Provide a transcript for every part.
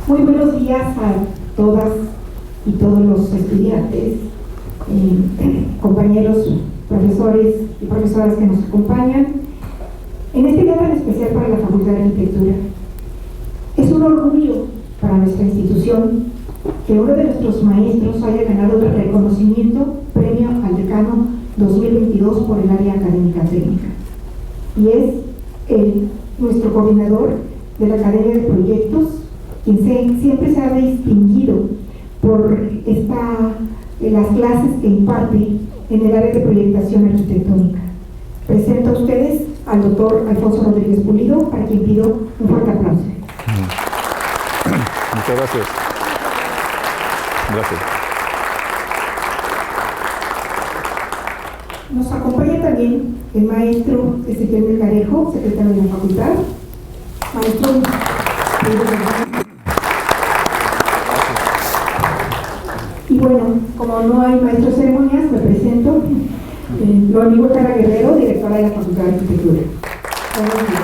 Muy buenos días a todas y todos los estudiantes, compañeros, profesores y profesoras que nos acompañan en este día tan especial para la Facultad de Arquitectura. Es un orgullo para nuestra institución que uno de nuestros maestros haya ganado el reconocimiento Premio al Decano 2022 por el área académica técnica, y es nuestro coordinador de la Academia de Proyectos, quien siempre se ha distinguido por las clases que imparte en el área de proyectación arquitectónica. Presento a ustedes al doctor Alfonso Rodríguez Pulido, para quien pido un fuerte aplauso. Muchas gracias. Gracias. Nos acompaña también el maestro Ezequiel Melgarejo, secretario de la facultad. Maestro, y bueno, como no hay maestro de ceremonias, me presento. Loanigo Cara Guerrero, directora de la Facultad de Arquitectura. Buenos días.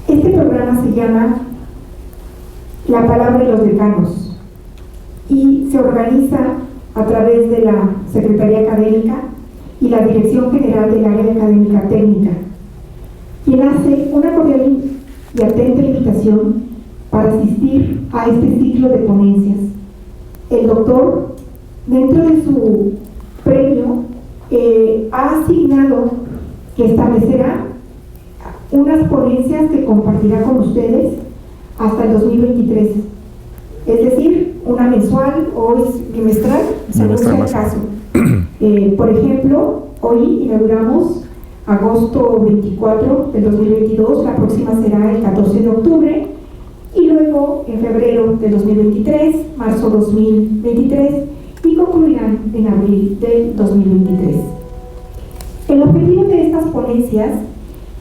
Este programa se llama La Palabra de los Decanos y se organiza a través de la Secretaría Académica y la Dirección General del Área Académica Técnica, quien hace una cordial y atenta invitación para asistir a este ciclo de ponencias. El doctor, dentro de su premio, ha asignado que establecerá unas ponencias que compartirá con ustedes hasta el 2023. Es decir, una mensual o es bimestral, según sea el caso. Por ejemplo, hoy inauguramos agosto 24 del 2022, la próxima será el 14 de octubre, y luego en febrero del 2023, marzo 2023, y concluirán en abril del 2023. El objetivo de estas ponencias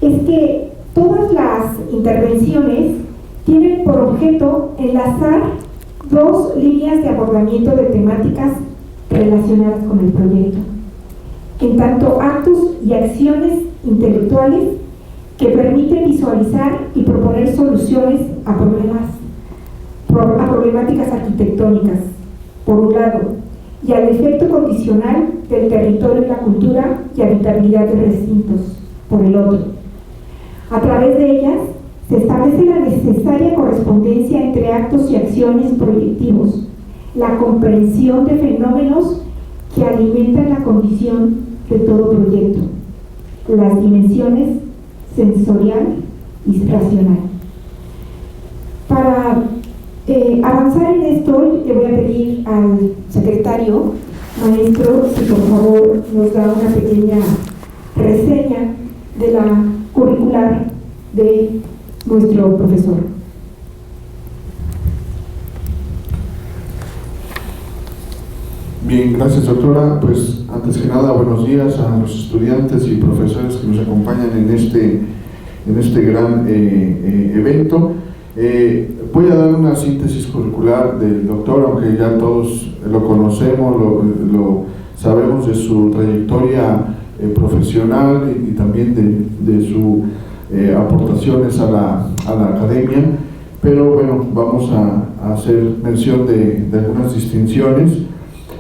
es que todas las intervenciones tienen por objeto enlazar dos líneas de abordamiento de temáticas relacionadas con el proyecto, en tanto actos y acciones intelectuales que permiten visualizar y proponer soluciones a problemáticas arquitectónicas, por un lado, y al efecto condicional del territorio y la cultura y habitabilidad de recintos, por el otro. A través de ellas se establece la necesaria correspondencia entre actos y acciones proyectivos, la comprensión de fenómenos que alimentan la condición de todo proyecto, las dimensiones sensorial y racional. Para avanzar en esto, le voy a pedir al secretario, maestro, si por favor nos da una pequeña reseña de la curricular de nuestro profesor. Bien, gracias doctora. Pues antes que nada, buenos días a los estudiantes y profesores que nos acompañan en este gran evento. Voy a dar una síntesis curricular del doctor, aunque ya todos lo conocemos, lo sabemos de su trayectoria profesional y también de sus aportaciones a la academia, pero bueno, vamos a hacer mención de algunas distinciones.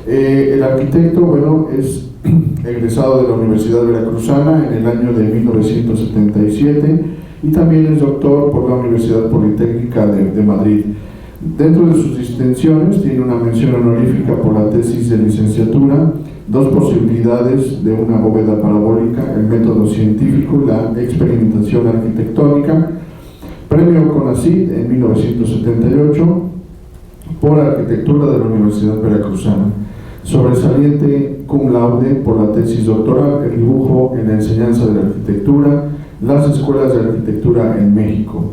El arquitecto, bueno, es egresado de la Universidad Veracruzana en el año de 1977 y también es doctor por la Universidad Politécnica de Madrid. Dentro de sus distinciones tiene una mención honorífica por la tesis de licenciatura, 2 posibilidades de una bóveda parabólica, el método científico y la experimentación arquitectónica, premio CONACYT en 1978 por arquitectura de la Universidad Veracruzana, sobresaliente cum laude por la tesis doctoral, el dibujo en la enseñanza de la arquitectura, las escuelas de arquitectura en México.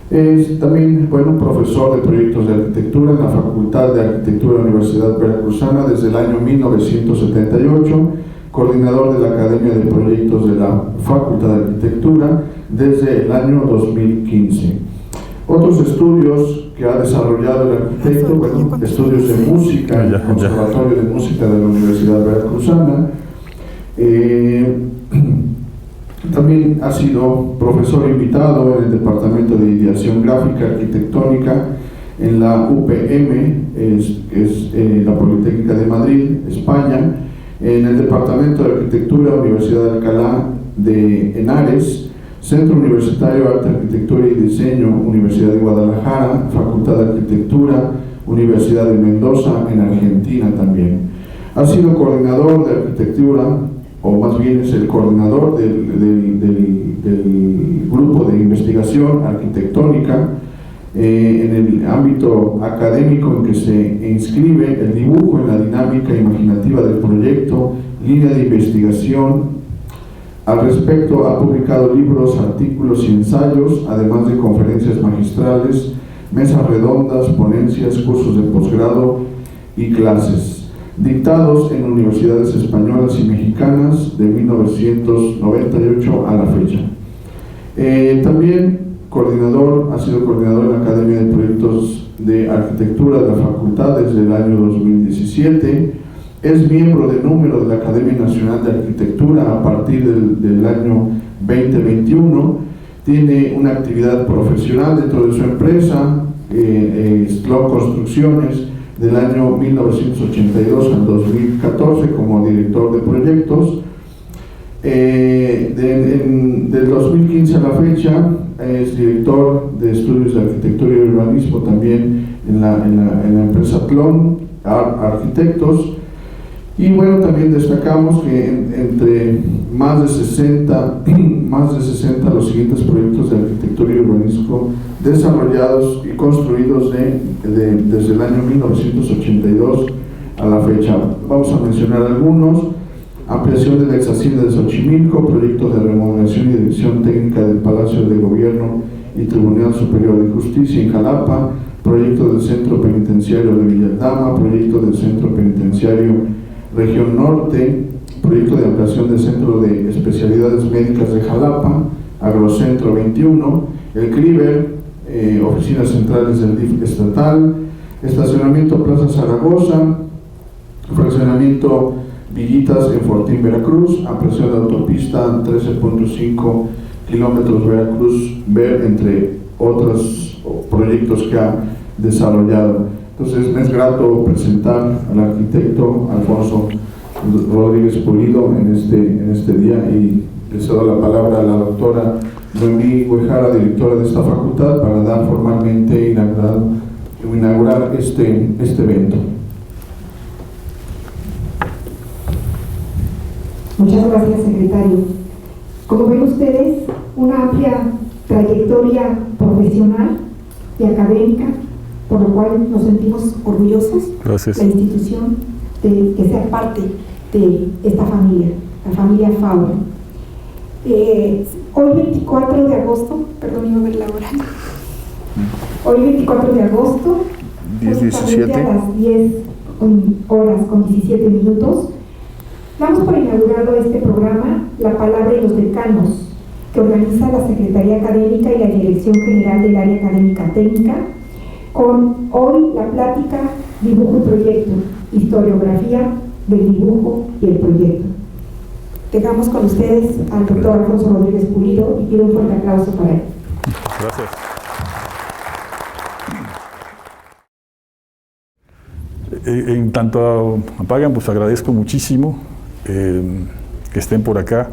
Es también, bueno, profesor de proyectos de arquitectura en la Facultad de Arquitectura de la Universidad Veracruzana desde el año 1978, coordinador de la Academia de Proyectos de la Facultad de Arquitectura desde el año 2015. Otros estudios que ha desarrollado el arquitecto, bueno, estudios de música en el Conservatorio de Música de la Universidad Veracruzana, También ha sido profesor invitado en el Departamento de Ideación Gráfica Arquitectónica en la UPM, la Politécnica de Madrid, España, en el Departamento de Arquitectura, Universidad de Alcalá de Henares, Centro Universitario de Arte, Arquitectura y Diseño, Universidad de Guadalajara, Facultad de Arquitectura, Universidad de Mendoza, en Argentina también. Ha sido coordinador de arquitectura, o más bien es el coordinador del grupo de investigación arquitectónica en el ámbito académico en que se inscribe el dibujo en la dinámica imaginativa del proyecto, línea de investigación. Al respecto, ha publicado libros, artículos y ensayos, además de conferencias magistrales, mesas redondas, ponencias, cursos de posgrado y clases, dictados en universidades españolas y mexicanas de 1998 a la fecha. También ha sido coordinador en la Academia de Proyectos de Arquitectura de la Facultad desde el año 2017. Es miembro de número de la Academia Nacional de Arquitectura a partir del año 2021. Tiene una actividad profesional dentro de su empresa, Slow Construcciones, del año 1982 al 2014 como director de proyectos. Del 2015 a la fecha es director de estudios de arquitectura y urbanismo también en la empresa Tlon Arquitectos. Y bueno, también destacamos que entre más de 60 los siguientes proyectos de arquitectura y urbanismo desarrollados y construidos desde el año 1982 a la fecha. Vamos a mencionar algunos: ampliación de la ex hacienda de Xochimilco, proyectos de remodelación y dirección técnica del Palacio de Gobierno y Tribunal Superior de Justicia en Jalapa, proyecto del Centro Penitenciario de Villaldama, proyecto del Centro Penitenciario Región Norte, proyecto de ampliación del Centro de Especialidades Médicas de Jalapa, Agrocentro 21, el CRIBER, oficinas centrales del DIF estatal, estacionamiento Plaza Zaragoza, fraccionamiento Villitas en Fortín, Veracruz, ampliación de autopista 13.5 kilómetros Veracruz-Ver, entre otros proyectos que ha desarrollado. Entonces me es grato presentar al arquitecto Alfonso Rodríguez Pulido en este día, y le cedo la palabra a la doctora Noemí Guejara, directora de esta facultad, para dar formalmente inaugurar este evento. Muchas gracias, secretario. Como ven ustedes, una amplia trayectoria profesional y académica, por lo cual nos sentimos orgullosos. Gracias. La institución de que sea parte de esta familia, la familia Fabra. Hoy 24 de agosto, perdón, iba a ver la hora. Hoy 24 de agosto, justamente a las 10 horas con 17 minutos, damos por inaugurado este programa, La Palabra y los Decanos, que organiza la Secretaría Académica y la Dirección General del Área Académica Técnica, con hoy la plática Dibujo y Proyecto, historiografía del dibujo y el proyecto. Dejamos con ustedes al doctor Alfonso Rodríguez Pulido y pido un fuerte aplauso para él. Gracias. En tanto apagan, pues agradezco muchísimo que estén por acá.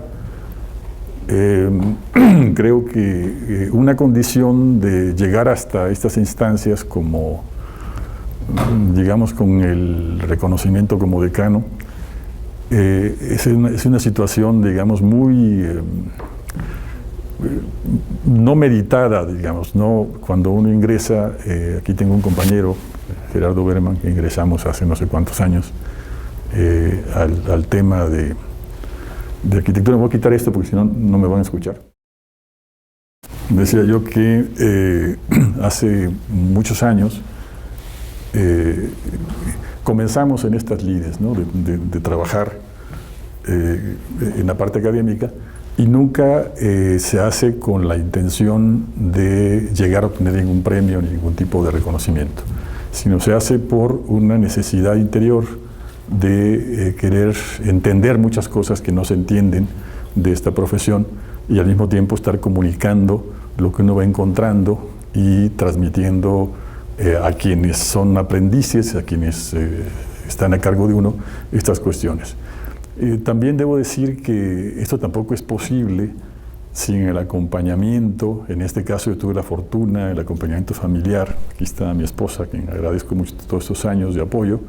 Creo que una condición de llegar hasta estas instancias como, digamos, con el reconocimiento como decano, es una situación, digamos, muy no meditada, digamos, no. Cuando uno ingresa, aquí tengo un compañero, Gerardo Berman, que ingresamos hace no sé cuántos años al tema de arquitectura. Me voy a quitar esto porque si no, no me van a escuchar. Decía yo que hace muchos años comenzamos en estas lides, ¿no? de trabajar en la parte académica, y nunca se hace con la intención de llegar a obtener ningún premio ni ningún tipo de reconocimiento, sino se hace por una necesidad interior de querer entender muchas cosas que no se entienden de esta profesión, y al mismo tiempo estar comunicando lo que uno va encontrando y transmitiendo a quienes son aprendices, a quienes están a cargo de uno, estas cuestiones. También debo decir que esto tampoco es posible sin el acompañamiento. En este caso yo tuve la fortuna, el acompañamiento familiar. Aquí está mi esposa, a quien agradezco mucho todos estos años de apoyo,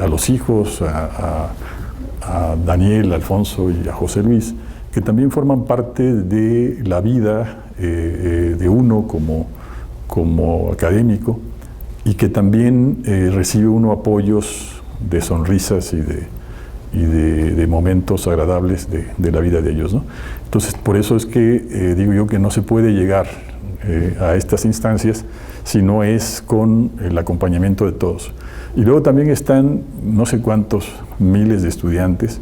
a los hijos, a Daniel, a Alfonso y a José Luis, que también forman parte de la vida de uno como académico, y que también recibe uno apoyos de sonrisas y de momentos agradables de la vida de ellos, ¿no? Entonces, por eso es que digo yo que no se puede llegar a estas instancias si no es con el acompañamiento de todos. Y luego también están no sé cuántos miles de estudiantes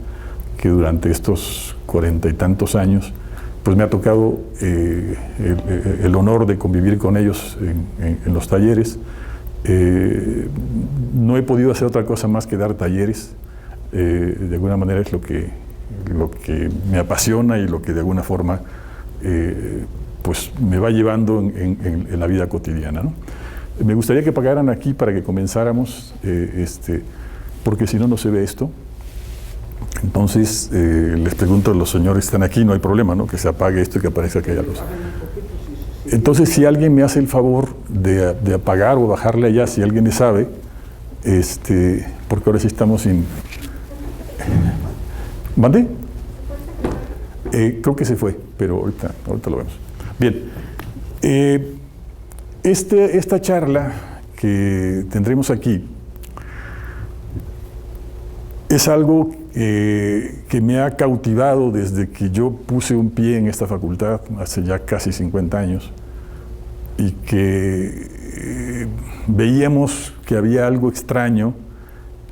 que durante estos 40 y tantos años, pues me ha tocado el honor de convivir con ellos en los talleres. No he podido hacer otra cosa más que dar talleres. De alguna manera es lo que me apasiona y lo que de alguna forma pues me va llevando en la vida cotidiana, ¿no? Me gustaría que pagaran aquí para que comenzáramos, porque si no, no se ve esto. Entonces, les pregunto a los señores que están aquí, no hay problema, ¿no? Que se apague esto y que aparezca aquella luz. Entonces, si alguien me hace el favor de apagar o bajarle allá, si alguien le sabe, porque ahora sí estamos sin... ¿Mande? Creo que se fue, pero ahorita lo vemos. Bien. Esta charla que tendremos aquí es algo que me ha cautivado desde que yo puse un pie en esta facultad hace ya casi 50 años, y que veíamos que había algo extraño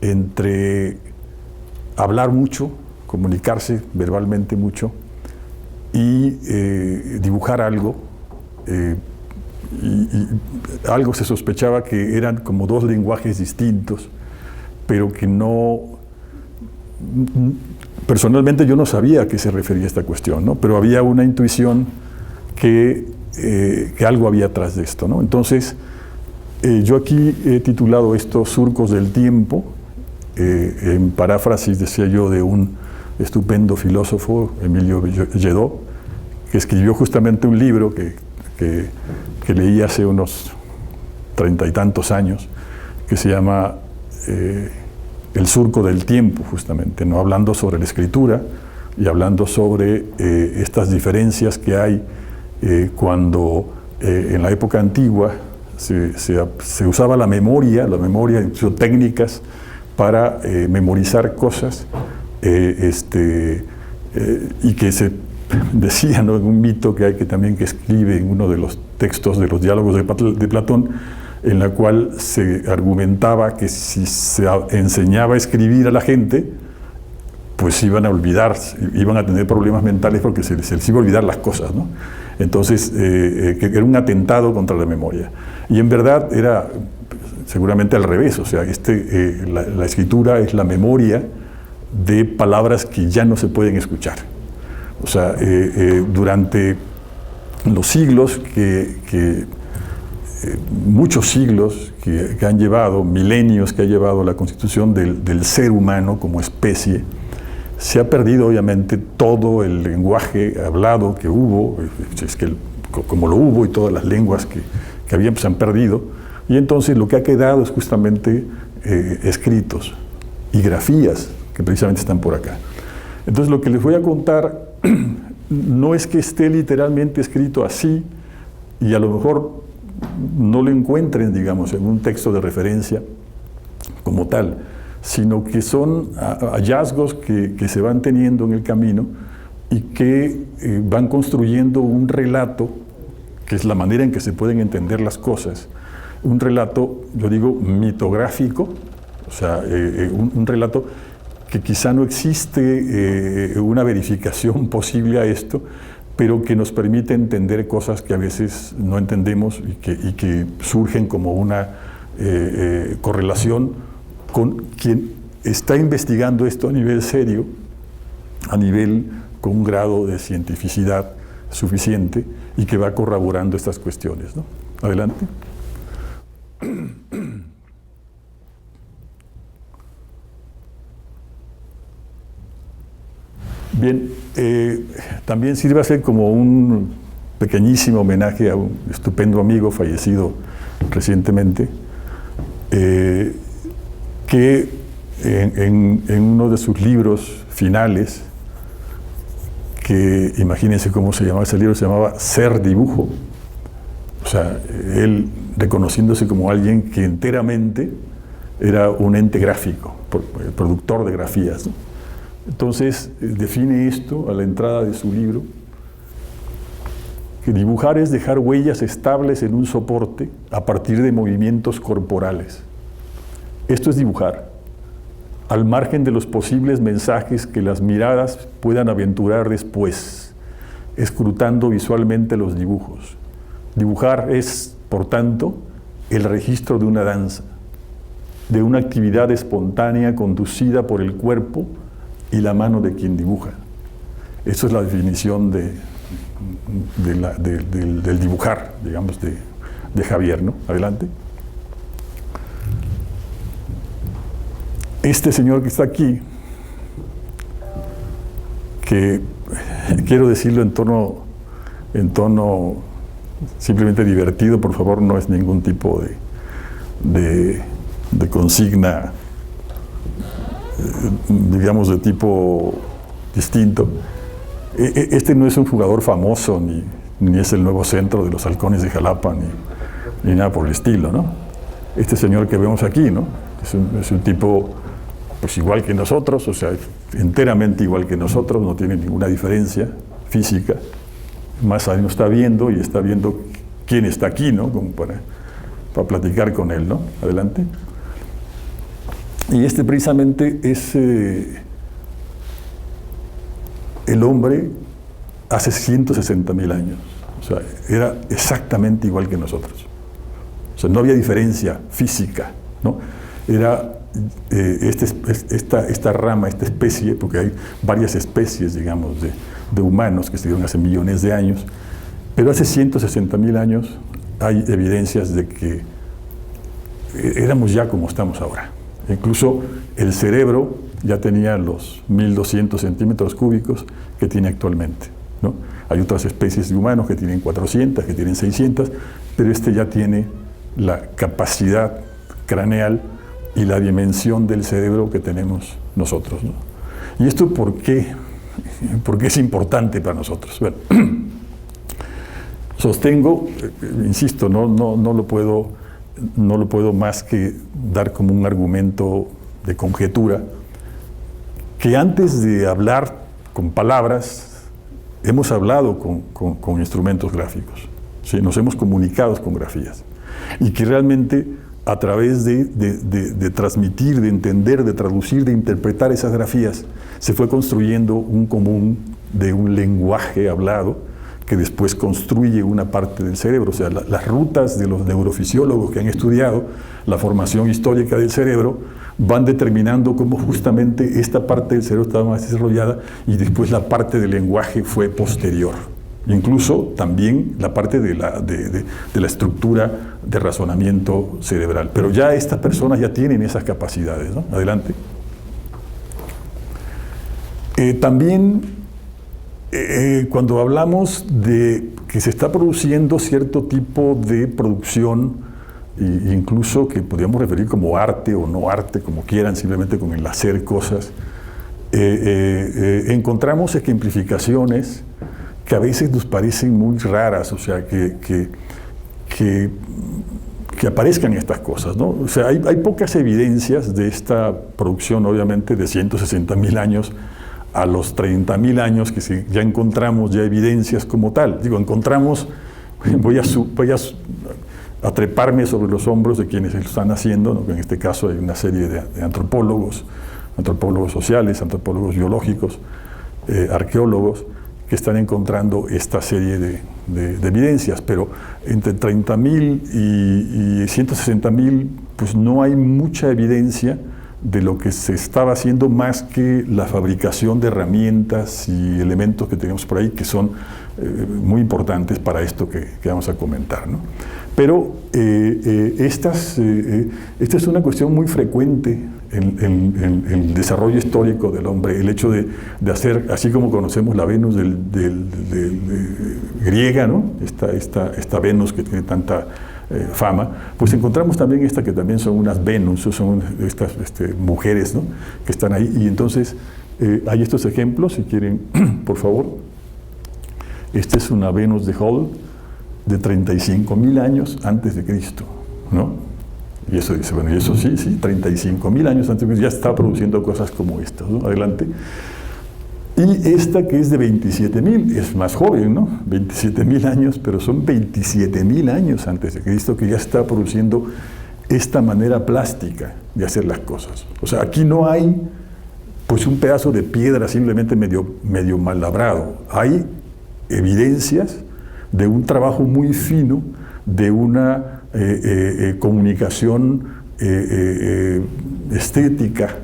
entre hablar mucho, comunicarse verbalmente mucho, y dibujar algo. Y algo se sospechaba que eran como dos lenguajes distintos, pero que no... Personalmente yo no sabía a qué se refería esta cuestión, ¿no? Pero había una intuición que algo había atrás de esto, ¿no? Entonces, yo aquí he titulado esto Surcos del Tiempo, en paráfrasis, decía yo, de un estupendo filósofo, Emilio Lledó, que escribió justamente un libro que leí hace unos 30 y tantos años, que se llama El Surco del Tiempo, justamente, ¿no? Hablando sobre la escritura y hablando sobre estas diferencias que hay cuando en la época antigua se usaba la memoria, incluso técnicas para memorizar cosas, y que se decía, ¿no?, en un mito que hay que escribe en uno de los textos de los diálogos de Platón, en la cual se argumentaba que si se enseñaba a escribir a la gente, pues iban a olvidar, iban a tener problemas mentales porque se les iba a olvidar las cosas, ¿no? Entonces, que era un atentado contra la memoria. Y en verdad era seguramente al revés, o sea, la escritura es la memoria de palabras que ya no se pueden escuchar. O sea, durante los siglos, muchos siglos que han llevado, milenios que ha llevado la constitución del ser humano como especie, se ha perdido obviamente todo el lenguaje hablado que hubo, como lo hubo, y todas las lenguas que habían, pues, se han perdido, y entonces lo que ha quedado es justamente escritos y grafías que precisamente están por acá. Entonces lo que les voy a contar no es que esté literalmente escrito así y a lo mejor no lo encuentren, digamos, en un texto de referencia como tal, sino que son hallazgos que se van teniendo en el camino y que van construyendo un relato, que es la manera en que se pueden entender las cosas, un relato, yo digo, mitográfico, o sea, un relato que quizá no existe una verificación posible a esto, pero que nos permite entender cosas que a veces no entendemos y que surgen como una correlación con quien está investigando esto a nivel serio, a nivel con un grado de cientificidad suficiente y que va corroborando estas cuestiones, ¿no? Adelante. Bien, también sirve a ser como un pequeñísimo homenaje a un estupendo amigo fallecido recientemente, que en uno de sus libros finales, que imagínense cómo se llamaba ese libro, se llamaba Ser Dibujo. O sea, él reconociéndose como alguien que enteramente era un ente gráfico, productor de grafías, ¿no? Entonces, define esto a la entrada de su libro, que dibujar es dejar huellas estables en un soporte a partir de movimientos corporales. Esto es dibujar, al margen de los posibles mensajes que las miradas puedan aventurar después, escrutando visualmente los dibujos. Dibujar es, por tanto, el registro de una danza, de una actividad espontánea conducida por el cuerpo y la mano de quien dibuja. Eso es la definición del dibujar, digamos, de Javier, ¿no? Adelante. Este señor que está aquí, que quiero decirlo en tono simplemente divertido, por favor, no es ningún tipo de consigna, digamos, de tipo distinto. Este no es un jugador famoso, ni es el nuevo centro de los Halcones de Jalapa, ni nada por el estilo, ¿no? Este señor que vemos aquí, ¿no? Es un tipo, pues igual que nosotros, o sea, enteramente igual que nosotros, no tiene ninguna diferencia física. Más ahí nos está viendo y está viendo quién está aquí, ¿no? Como para platicar con él, ¿no? Adelante. Y este precisamente es el hombre hace 160.000 años. O sea, era exactamente igual que nosotros. O sea, no había diferencia física, ¿no? Era esta rama, esta especie, porque hay varias especies, digamos, de humanos que estuvieron hace millones de años, pero hace 160.000 años hay evidencias de que éramos ya como estamos ahora. Incluso el cerebro ya tenía los 1.200 centímetros cúbicos que tiene actualmente, ¿no? Hay otras especies de humanos que tienen 400, que tienen 600, pero este ya tiene la capacidad craneal y la dimensión del cerebro que tenemos nosotros, ¿no? ¿Y esto por qué? ¿Por qué es importante para nosotros? Bueno, sostengo, insisto, no lo puedo más que dar como un argumento de conjetura, que antes de hablar con palabras, hemos hablado con instrumentos gráficos, ¿sí? Nos hemos comunicado con grafías, y que realmente a través de transmitir, de entender, de traducir, de interpretar esas grafías, se fue construyendo un común de un lenguaje hablado que después construye una parte del cerebro. O sea, las rutas de los neurofisiólogos que han estudiado la formación histórica del cerebro van determinando cómo justamente esta parte del cerebro estaba más desarrollada y después la parte del lenguaje fue posterior. Incluso también la parte de la estructura de razonamiento cerebral. Pero ya estas personas ya tienen esas capacidades, ¿no? Adelante. También cuando hablamos de que se está produciendo cierto tipo de producción, incluso que podríamos referir como arte o no arte, como quieran, simplemente con el hacer cosas, encontramos ejemplificaciones que a veces nos parecen muy raras, o sea, que aparezcan estas cosas, ¿no? O sea, hay pocas evidencias de esta producción, obviamente, de 160.000 años a los 30.000 años, que ya encontramos ya evidencias como tal. Digo, encontramos, voy a treparme sobre los hombros de quienes lo están haciendo, ¿no? En este caso hay una serie de antropólogos sociales, antropólogos biológicos, arqueólogos, que están encontrando esta serie de evidencias, pero entre 30.000 y 160.000, pues no hay mucha evidencia de lo que se estaba haciendo más que la fabricación de herramientas y elementos que tenemos por ahí que son muy importantes para esto que vamos a comentar, ¿no? Pero esta es una cuestión muy frecuente en el desarrollo histórico del hombre, el hecho de hacer, así como conocemos la Venus griega, ¿no? Esta Venus que tiene tanta fama, pues encontramos también esta que también son unas Venus, son estas mujeres, ¿no? Que están ahí, y entonces hay estos ejemplos, si quieren, por favor. Esta es una Venus de Hall de 35.000 años antes de Cristo, ¿no? Y eso dice, bueno, y eso sí, 35.000 años antes de Cristo ya está produciendo cosas como estas, ¿no? Adelante. Y esta que es de 27.000, es más joven, ¿no? 27.000 años, pero son 27.000 años antes de Cristo que ya está produciendo esta manera plástica de hacer las cosas. O sea, aquí no hay pues un pedazo de piedra simplemente medio mal labrado. Hay evidencias de un trabajo muy fino, de una comunicación estética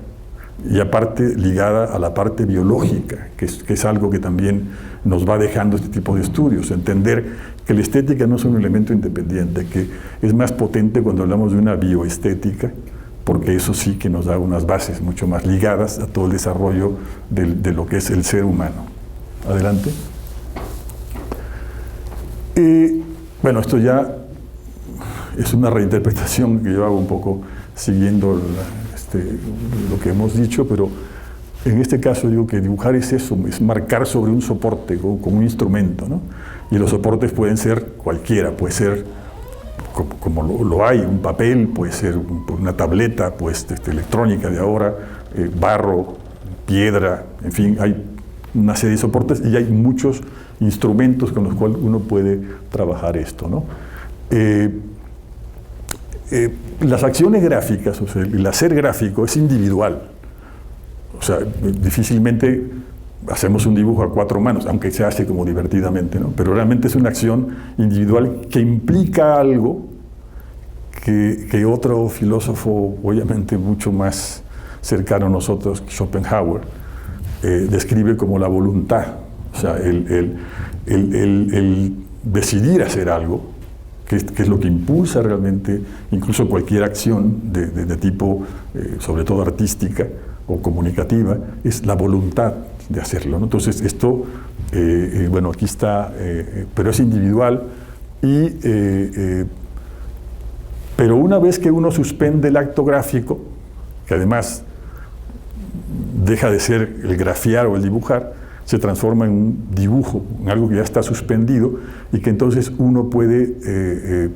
y aparte ligada a la parte biológica, que es algo que también nos va dejando este tipo de estudios. Entender que la estética no es un elemento independiente, que es más potente cuando hablamos de una bioestética, porque eso sí que nos da unas bases mucho más ligadas a todo el desarrollo de lo que es el ser humano. Adelante. Bueno, esto ya es una reinterpretación que yo hago un poco siguiendo lo que hemos dicho, pero en este caso digo que dibujar es eso, es marcar sobre un soporte, como un instrumento, ¿no? Y los soportes pueden ser cualquiera, puede ser como lo hay, un papel, puede ser una tableta, pues electrónica de ahora, barro, piedra, en fin, hay una serie de soportes y hay muchos instrumentos con los cuales uno puede trabajar esto, ¿no? Las acciones gráficas, o sea, el hacer gráfico es individual. O sea, difícilmente hacemos un dibujo a 4 manos, aunque se hace como divertidamente, ¿no? Pero realmente es una acción individual que implica algo que otro filósofo, obviamente mucho más cercano a nosotros, Schopenhauer, describe como la voluntad. O sea, el decidir hacer algo, que es lo que impulsa realmente incluso cualquier acción de tipo, sobre todo artística o comunicativa, es la voluntad de hacerlo, ¿no? Entonces esto, bueno, aquí está, pero es individual pero una vez que uno suspende el acto gráfico, que además deja de ser el grafiar o el dibujar, se transforma en un dibujo, en algo que ya está suspendido y que entonces uno puede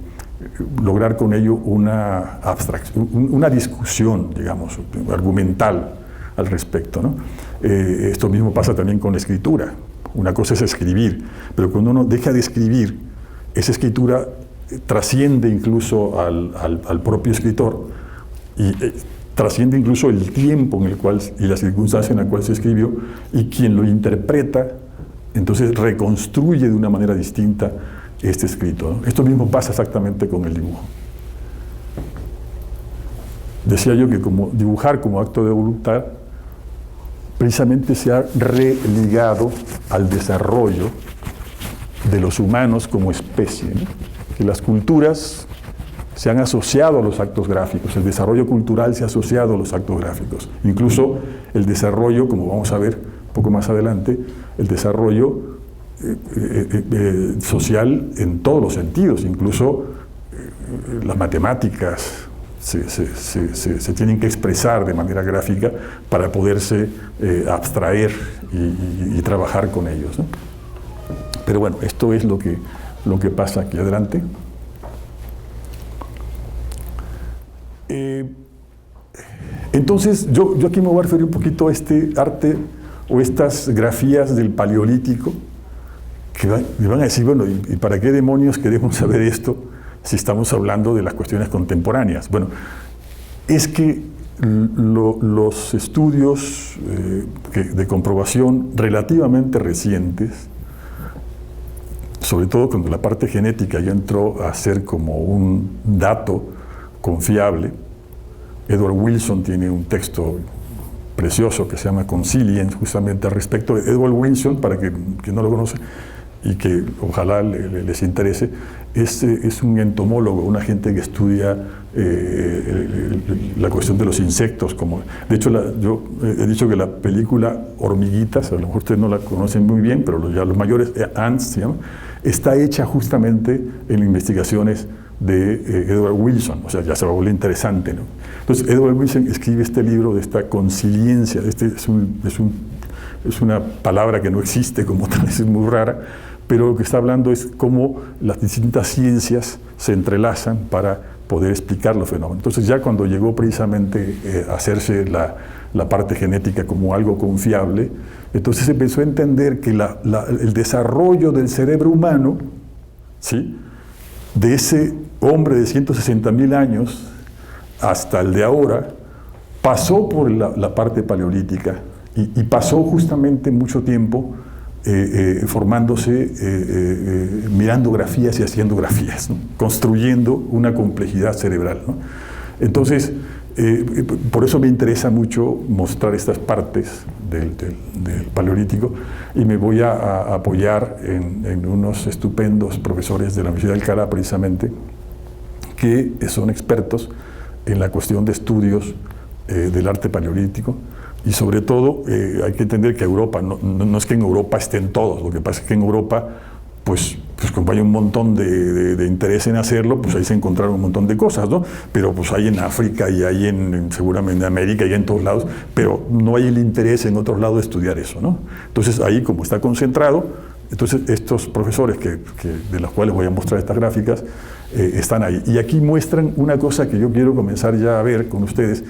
lograr con ello una abstracción, una discusión, digamos, argumental al respecto, ¿no? Esto mismo pasa también con la escritura. Una cosa es escribir, pero cuando uno deja de escribir, esa escritura trasciende incluso al propio escritor y trasciende incluso el tiempo en el cual y la circunstancia en la cual se escribió, y quien lo interpreta entonces reconstruye de una manera distinta este escrito, ¿no? Esto mismo pasa exactamente con el dibujo. Decía yo que como dibujar como acto de voluntad precisamente se ha religado al desarrollo de los humanos como especie, ¿no? Que las culturas se han asociado a los actos gráficos, el desarrollo cultural se ha asociado a los actos gráficos. Incluso el desarrollo, como vamos a ver un poco más adelante, el desarrollo social en todos los sentidos, incluso las matemáticas se tienen que expresar de manera gráfica para poderse abstraer y trabajar con ellos, ¿no? Pero bueno, esto es lo que pasa aquí. Adelante. Entonces, yo aquí me voy a referir un poquito a este arte o estas grafías del Paleolítico, que me van a decir, bueno, ¿y para qué demonios queremos saber esto si estamos hablando de las cuestiones contemporáneas? Bueno, es que los estudios de comprobación relativamente recientes, sobre todo cuando la parte genética ya entró a ser como un dato confiable, Edward Wilson tiene un texto precioso que se llama Consilience, justamente al respecto. Edward Wilson, para que no lo conoce y que ojalá les interese, es un entomólogo, una gente que estudia la cuestión de los insectos. De hecho, yo he dicho que la película Hormiguitas, a lo mejor ustedes no la conocen muy bien, pero los mayores, Ants se llama, está hecha justamente en investigaciones de Edward Wilson, o sea, ya se va a volver interesante, ¿no? Entonces, Edward Wilson escribe este libro de esta consiliencia, es una palabra que no existe como tal, es muy rara, pero lo que está hablando es cómo las distintas ciencias se entrelazan para poder explicar los fenómenos. Entonces, ya cuando llegó precisamente a hacerse la parte genética como algo confiable, entonces se empezó a entender que el desarrollo del cerebro humano, ¿sí?, de ese hombre de 160.000 años hasta el de ahora, pasó por la parte paleolítica y pasó justamente mucho tiempo formándose, mirando grafías y haciendo grafías, ¿no?, construyendo una complejidad cerebral, ¿no? Entonces, por eso me interesa mucho mostrar estas partes del paleolítico, y me voy a apoyar en unos estupendos profesores de la Universidad de Alcalá, precisamente, que son expertos en la cuestión de estudios del arte paleolítico. Y sobre todo, hay que entender que Europa, no es que en Europa estén todos, lo que pasa es que en Europa, pues como hay un montón de interés en hacerlo, pues ahí se encontraron un montón de cosas, ¿no? Pero pues hay en África y hay seguramente en América y en todos lados, pero no hay el interés en otros lados de estudiar eso, ¿no? Entonces ahí, como está concentrado, entonces estos profesores de los cuales voy a mostrar estas gráficas, están ahí. Y aquí muestran una cosa que yo quiero comenzar ya a ver con ustedes,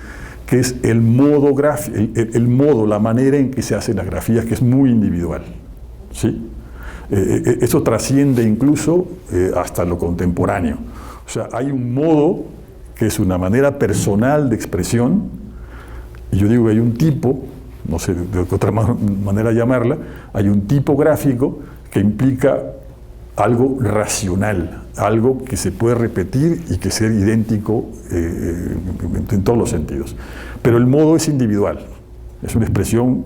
que es el modo gráfico, la manera en que se hacen las grafías, que es muy individual, ¿sí? Eso trasciende incluso hasta lo contemporáneo. O sea, hay un modo que es una manera personal de expresión, y yo digo que hay un tipo, no sé de otra manera llamarla, hay un tipo gráfico que implica algo racional, algo que se puede repetir y que sea idéntico en todos los sentidos. Pero el modo es individual, es una expresión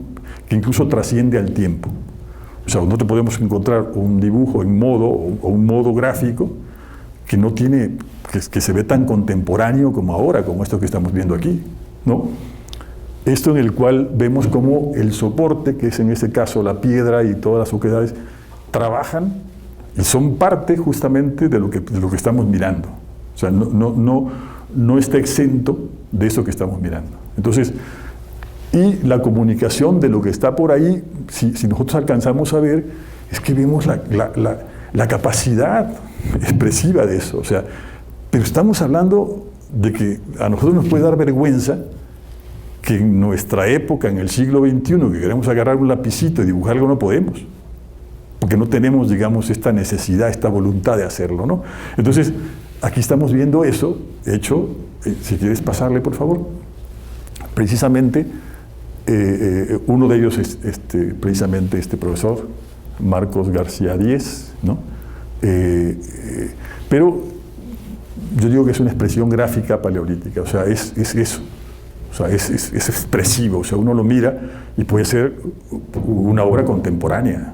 que incluso trasciende al tiempo. O sea, nosotros podemos encontrar un dibujo en modo o un modo gráfico que no tiene, que se ve tan contemporáneo como ahora, como esto que estamos viendo aquí, ¿no? Esto en el cual vemos cómo el soporte, que es en este caso la piedra y todas las oquedades, trabajan y son parte justamente de lo que estamos mirando. O sea, no está exento de eso que estamos mirando. Entonces, y la comunicación de lo que está por ahí, si nosotros alcanzamos a ver, es que vemos la capacidad expresiva de eso. O sea, pero estamos hablando de que a nosotros nos puede dar vergüenza que en nuestra época, en el siglo XXI, que queremos agarrar un lapicito y dibujar algo, no podemos. Porque no tenemos, digamos, esta necesidad, esta voluntad de hacerlo, ¿no? Entonces, aquí estamos viendo eso hecho, si quieres pasarle, por favor. Precisamente, uno de ellos es precisamente este profesor, Marcos García Díez, ¿no? Pero yo digo que es una expresión gráfica paleolítica, o sea, es eso. O sea, es expresivo, o sea, uno lo mira y puede ser una obra contemporánea.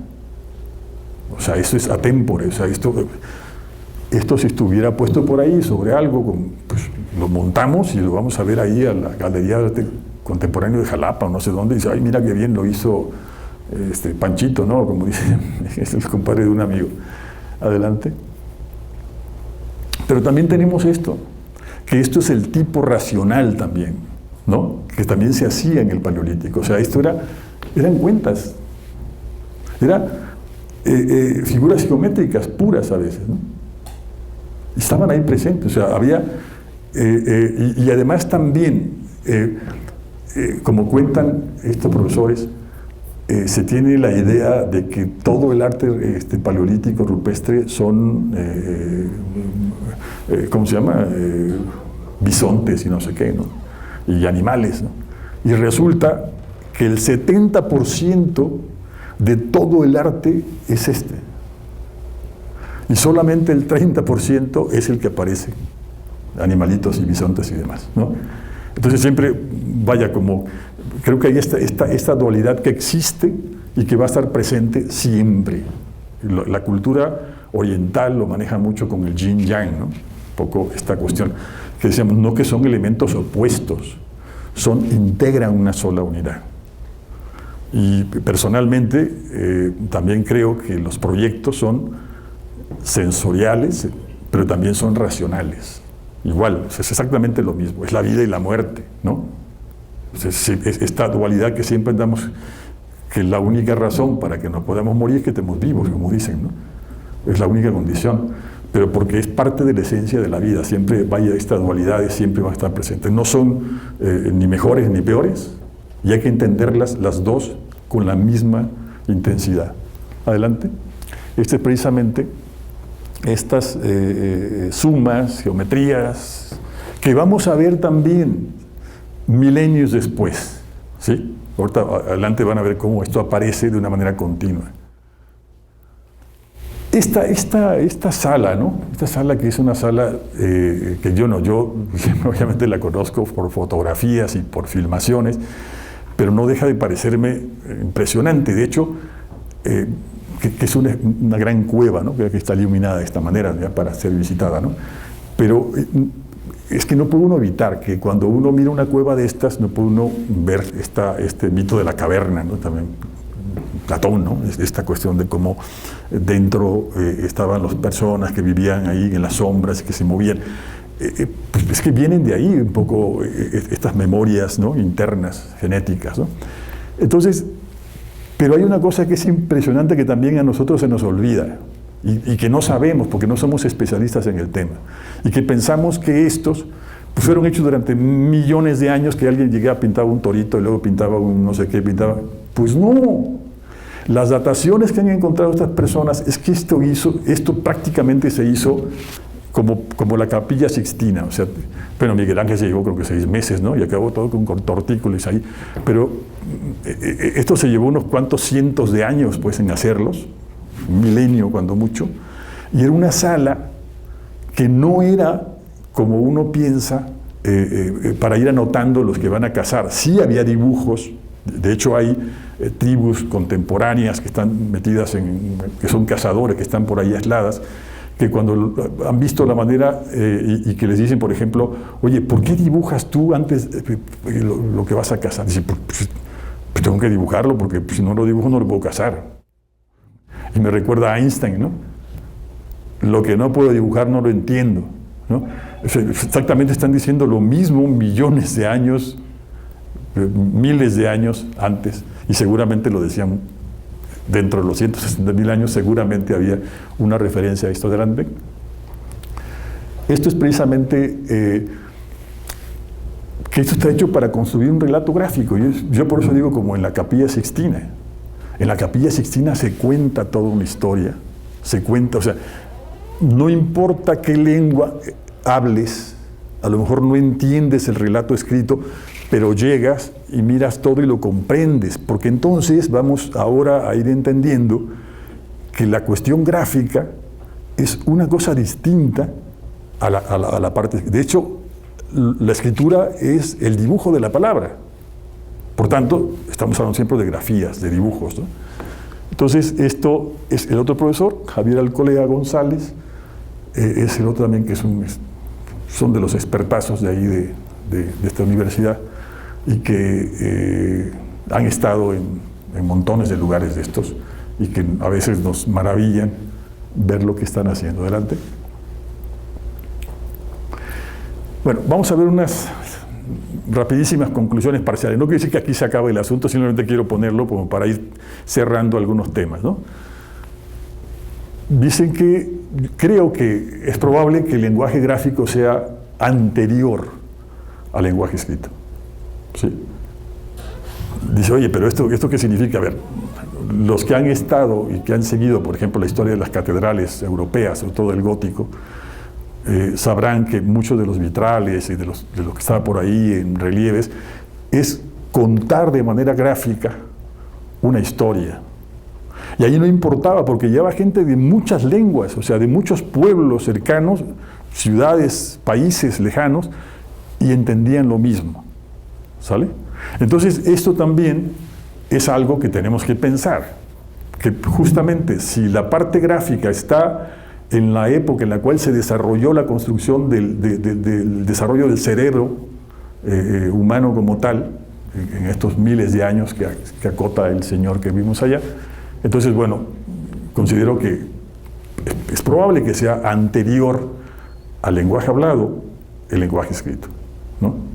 O sea, eso es atémpore, o sea, esto si estuviera puesto por ahí sobre algo, pues lo montamos y lo vamos a ver ahí a la Galería de Arte Contemporáneo de Jalapa o no sé dónde, y dice, ay, mira qué bien lo hizo Panchito, ¿no? Como dice, es el compadre de un amigo. Adelante. Pero también tenemos esto, que esto es el tipo racional también, ¿no? Que también se hacía en el Paleolítico. O sea, esto eran cuentas, figuras geométricas puras a veces, ¿no? Y estaban ahí presentes, o sea, había, y además también, como cuentan estos profesores, se tiene la idea de que todo el arte paleolítico rupestre son, ¿cómo se llama? Bisontes y no sé qué, ¿no? Y animales, ¿no? Y resulta que el 70% de todo el arte es y solamente el 30% es el que aparece, animalitos y bisontes y demás, ¿no? Entonces siempre, vaya, como creo que hay esta dualidad que existe y que va a estar presente siempre. La cultura oriental lo maneja mucho con el yin-yang, ¿no? Un poco esta cuestión, que decíamos, no que son elementos opuestos, integran una sola unidad. Y personalmente también creo que los proyectos son sensoriales, pero también son racionales. Igual, es exactamente lo mismo, es la vida y la muerte, ¿no? Es esta dualidad que siempre damos, que la única razón para que nos podamos morir es que estemos vivos, como dicen, ¿no? Es la única condición, pero porque es parte de la esencia de la vida, siempre vaya esta dualidad, siempre va a estar presente. No son ni mejores ni peores, y hay que entenderlas las dos con la misma intensidad. Adelante. Este es precisamente estas sumas, geometrías, que vamos a ver también milenios después, ¿sí? Ahorita adelante van a ver cómo esto aparece de una manera continua. Esta sala, ¿no? Esta sala que es una sala que yo obviamente la conozco por fotografías y por filmaciones, pero no deja de parecerme impresionante. De hecho, que es una gran cueva, ¿no? Que está iluminada de esta manera ya para ser visitada, ¿no? Pero es que no puede uno evitar que cuando uno mira una cueva de estas, no puede uno ver este mito de la caverna, ¿no? También Platón, ¿no? Esta cuestión de cómo dentro estaban las personas que vivían ahí en las sombras y que se movían. Pues es que vienen de ahí un poco estas memorias, ¿no? Internas, genéticas, ¿no? Entonces, pero hay una cosa que es impresionante que también a nosotros se nos olvida y que no sabemos porque no somos especialistas en el tema y que pensamos que estos pues, fueron hechos durante millones de años, que alguien llegaba, pintaba un torito y luego pintaba un no sé qué, pues no. Las dataciones que han encontrado estas personas es que esto prácticamente se hizo como la Capilla Sixtina, o sea, bueno, Miguel Ángel se llevó creo que 6 meses, ¿no? Y acabó todo con tortícolis ahí, pero esto se llevó unos cuantos cientos de años, pues, en hacerlos, un milenio cuando mucho, y era una sala que no era como uno piensa para ir anotando los que van a cazar. Sí había dibujos, de hecho hay tribus contemporáneas que están metidas que son cazadores, que están por ahí aisladas, que cuando han visto la manera y que les dicen, por ejemplo, oye, ¿por qué dibujas tú antes lo que vas a cazar? Dice, pues tengo que dibujarlo porque si no lo dibujo no lo puedo cazar. Y me recuerda a Einstein, ¿no? Lo que no puedo dibujar no lo entiendo, ¿no? Exactamente están diciendo lo mismo millones de años, miles de años antes, y seguramente lo decían dentro de los 160.000 años, seguramente había una referencia a esto. Adelante. Esto es precisamente que esto está hecho para construir un relato gráfico. Yo por eso digo como en la Capilla Sixtina. En la Capilla Sixtina se cuenta toda una historia, se cuenta, o sea, no importa qué lengua hables, a lo mejor no entiendes el relato escrito, pero llegas y miras todo y lo comprendes, porque entonces vamos ahora a ir entendiendo que la cuestión gráfica es una cosa distinta a la parte. De hecho, la escritura es el dibujo de la palabra. Por tanto, estamos hablando siempre de grafías, de dibujos, ¿no? Entonces, esto es el otro profesor, Javier Alcolea González, es el otro también que son de los expertazos de ahí de esta universidad y que han estado en montones de lugares de estos y que a veces nos maravillan ver lo que están haciendo. Adelante. Bueno, vamos a ver unas rapidísimas conclusiones parciales. No quiere decir que aquí se acabe el asunto, simplemente quiero ponerlo como para ir cerrando algunos temas, ¿no? Dicen que creo que es probable que el lenguaje gráfico sea anterior al lenguaje escrito. ¿Sí? Dice, oye, pero ¿esto qué significa? A ver, los que han estado y que han seguido, por ejemplo, la historia de las catedrales europeas, sobre todo el gótico, sabrán que muchos de los vitrales y de lo que estaba por ahí en relieves es contar de manera gráfica una historia. Y ahí no importaba, porque llevaba gente de muchas lenguas, o sea, de muchos pueblos cercanos, ciudades, países lejanos, y entendían lo mismo. ¿sale? Entonces, esto también es algo que tenemos que pensar, que justamente si la parte gráfica está en la época en la cual se desarrolló la construcción del desarrollo del cerebro humano como tal, en estos miles de años que acota el señor que vimos allá, entonces, bueno, considero que es probable que sea anterior al lenguaje hablado el lenguaje escrito, ¿no?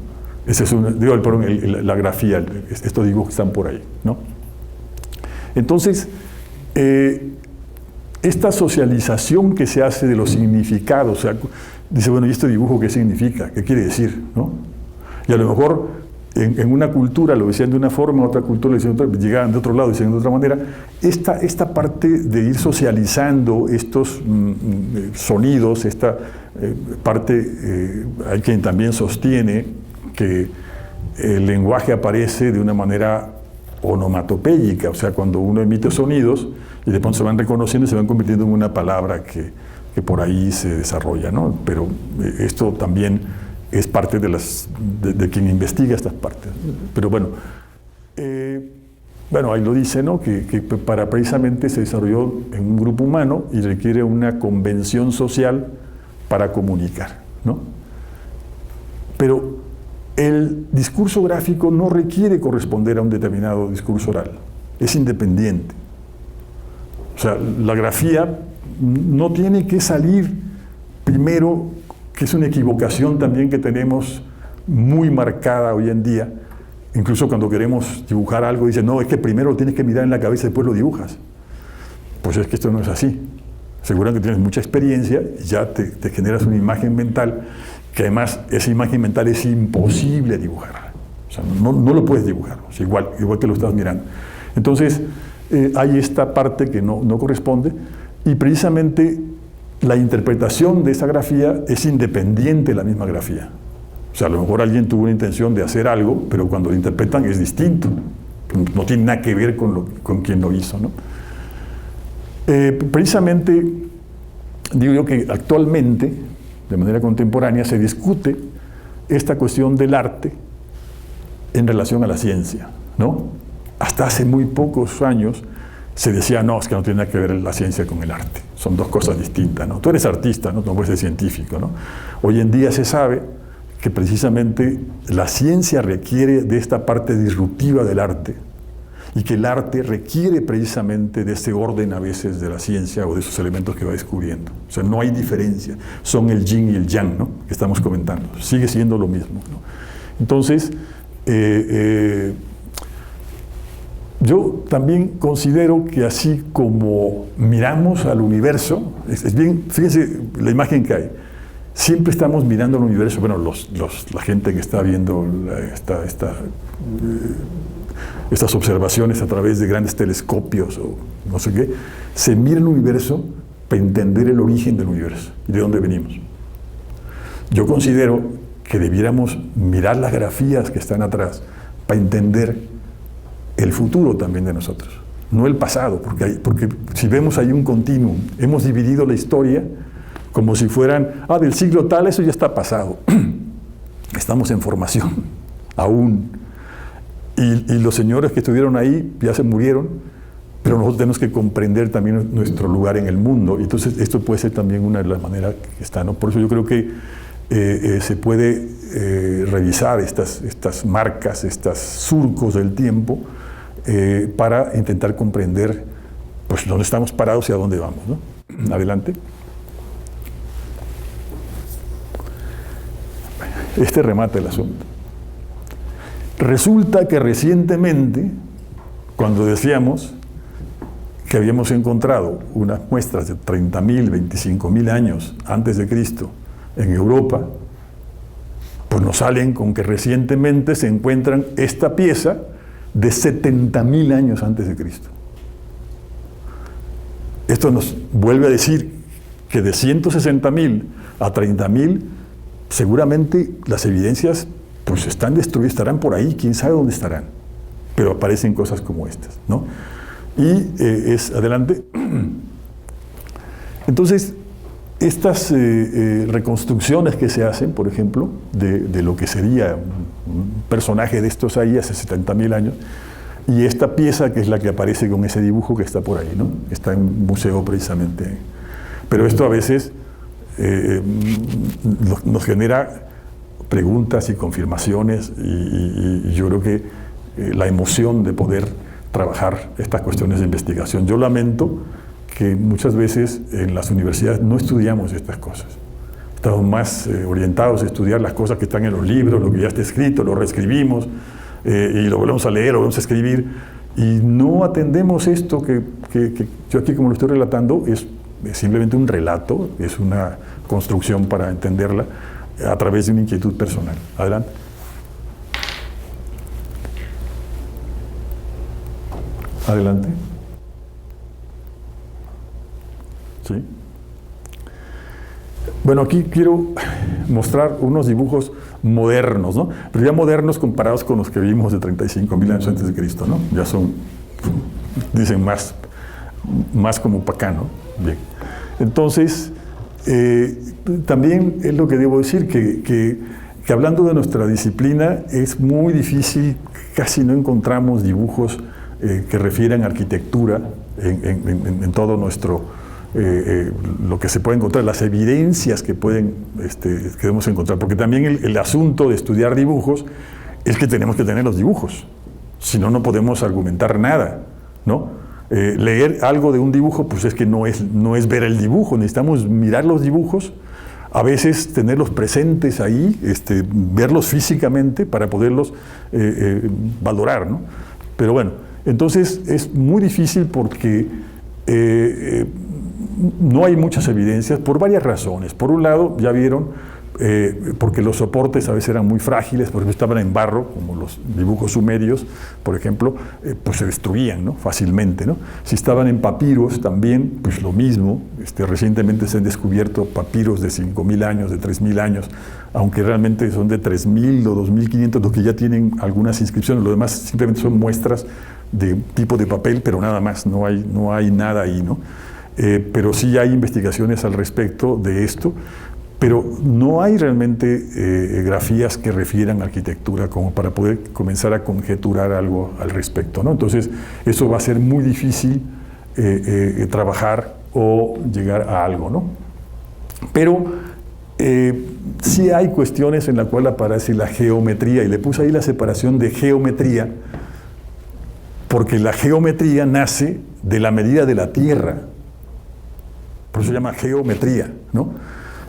Ese es la grafía, estos dibujos están por ahí, ¿no? Entonces, esta socialización que se hace de los significados, o sea, dice, bueno, ¿y este dibujo qué significa? ¿Qué quiere decir? ¿No? Y a lo mejor en una cultura lo decían de una forma, en otra cultura lo decían de otra, llegaban de otro lado, decían de otra manera. Esta parte de ir socializando estos sonidos, esta parte, hay quien también sostiene que el lenguaje aparece de una manera onomatopéyica, o sea, cuando uno emite sonidos y de pronto se van reconociendo y se van convirtiendo en una palabra que por ahí se desarrolla, ¿no? Pero esto también es parte de quien investiga estas partes. Pero bueno, ahí lo dice, ¿no? Que para precisamente se desarrolló en un grupo humano y requiere una convención social para comunicar, ¿no? Pero el discurso gráfico no requiere corresponder a un determinado discurso oral, es independiente. O sea, la grafía no tiene que salir primero, que es una equivocación también que tenemos muy marcada hoy en día. Incluso cuando queremos dibujar algo, dicen, no, es que primero lo tienes que mirar en la cabeza y después lo dibujas. Pues es que esto no es así. Seguramente tienes mucha experiencia y ya te generas una imagen mental, que además esa imagen mental es imposible dibujar. O sea, no lo puedes dibujar, o sea, igual que lo estás mirando. Entonces, hay esta parte que no corresponde, y precisamente la interpretación de esa grafía es independiente de la misma grafía. O sea, a lo mejor alguien tuvo una intención de hacer algo, pero cuando lo interpretan es distinto. No tiene nada que ver con quien lo hizo, ¿no? Precisamente, digo yo que actualmente, de manera contemporánea, se discute esta cuestión del arte en relación a la ciencia, ¿no? Hasta hace muy pocos años se decía, no, es que no tiene nada que ver la ciencia con el arte. Son dos cosas distintas, ¿no? Tú eres artista, no puedes ser científico, ¿no? Hoy en día se sabe que precisamente la ciencia requiere de esta parte disruptiva del arte, y que el arte requiere precisamente de ese orden a veces de la ciencia o de esos elementos que va descubriendo. O sea, no hay diferencia. Son el yin y el yang, ¿no? Que estamos comentando. Sigue siendo lo mismo, ¿no? Entonces, yo también considero que así como miramos al universo, es bien, fíjense la imagen que hay, siempre estamos mirando al universo, bueno, la gente que está viendo estas observaciones a través de grandes telescopios o no sé qué, se mira el universo para entender el origen del universo y de dónde venimos. Yo considero que debiéramos mirar las grafías que están atrás para entender el futuro también de nosotros, no el pasado, porque si vemos ahí un continuum, hemos dividido la historia como si fueran, del siglo tal, eso ya está pasado. Estamos en formación, aún. Y los señores que estuvieron ahí ya se murieron, pero nosotros tenemos que comprender también nuestro lugar en el mundo. Y entonces esto puede ser también una de las maneras que está, ¿no? Por eso yo creo que se puede revisar estas marcas, estos surcos del tiempo, para intentar comprender pues dónde estamos parados y a dónde vamos, ¿no? Adelante. Este remata el asunto. Resulta que recientemente, cuando decíamos que habíamos encontrado unas muestras de 30.000, 25.000 años antes de Cristo en Europa, pues nos salen con que recientemente se encuentran esta pieza de 70.000 años antes de Cristo. Esto nos vuelve a decir que de 160.000 a 30.000, seguramente las evidencias pues están destruidas, estarán por ahí, quién sabe dónde estarán, pero aparecen cosas como estas, ¿no? Y adelante. Entonces, estas reconstrucciones que se hacen, por ejemplo, de lo que sería un personaje de estos ahí hace 70.000 años, y esta pieza que es la que aparece con ese dibujo que está por ahí, ¿no? Está en un museo precisamente. Pero esto a veces nos genera preguntas y confirmaciones, y yo creo que la emoción de poder trabajar estas cuestiones de investigación. Yo lamento que muchas veces en las universidades no estudiamos estas cosas. Estamos más orientados a estudiar las cosas que están en los libros, lo que ya está escrito, lo reescribimos y lo volvemos a leer, lo volvemos a escribir, y no atendemos esto que yo aquí, como lo estoy relatando, es simplemente un relato, es una construcción para entenderla a través de una inquietud personal. Adelante. Adelante. ¿Sí? Bueno, aquí quiero mostrar unos dibujos modernos, ¿no? Pero ya modernos comparados con los que vimos de 35.000 años antes de Cristo, ¿no? Ya son, dicen, más como para acá, ¿no? Bien. Entonces, también es lo que debo decir, que hablando de nuestra disciplina, es muy difícil, casi no encontramos dibujos que refieran a arquitectura en todo nuestro, lo que se puede encontrar, las evidencias que debemos encontrar, porque también el asunto de estudiar dibujos es que tenemos que tener los dibujos, si no, no podemos argumentar nada, ¿no? Leer algo de un dibujo, pues es que no es ver el dibujo, necesitamos mirar los dibujos, a veces tenerlos presentes ahí, verlos físicamente para poderlos valorar, ¿no? Pero bueno, entonces es muy difícil porque no hay muchas evidencias por varias razones. Por un lado, ya vieron, porque los soportes a veces eran muy frágiles, porque estaban en barro, como los dibujos sumerios, por ejemplo, pues se destruían, ¿no? Fácilmente, ¿no? Si estaban en papiros también, pues lo mismo. Recientemente se han descubierto papiros de 5.000 años, de 3.000 años, aunque realmente son de 3.000 o 2.500 los que ya tienen algunas inscripciones. Lo demás simplemente son muestras de tipo de papel, pero nada más, no hay nada ahí, ¿no? Pero sí hay investigaciones al respecto de esto, pero no hay realmente grafías que refieran a arquitectura como para poder comenzar a conjeturar algo al respecto, ¿no? Entonces, eso va a ser muy difícil trabajar o llegar a algo, ¿no? Pero sí hay cuestiones en las cuales aparece la geometría, y le puse ahí la separación de geometría, porque la geometría nace de la medida de la tierra, por eso se llama geometría, ¿no?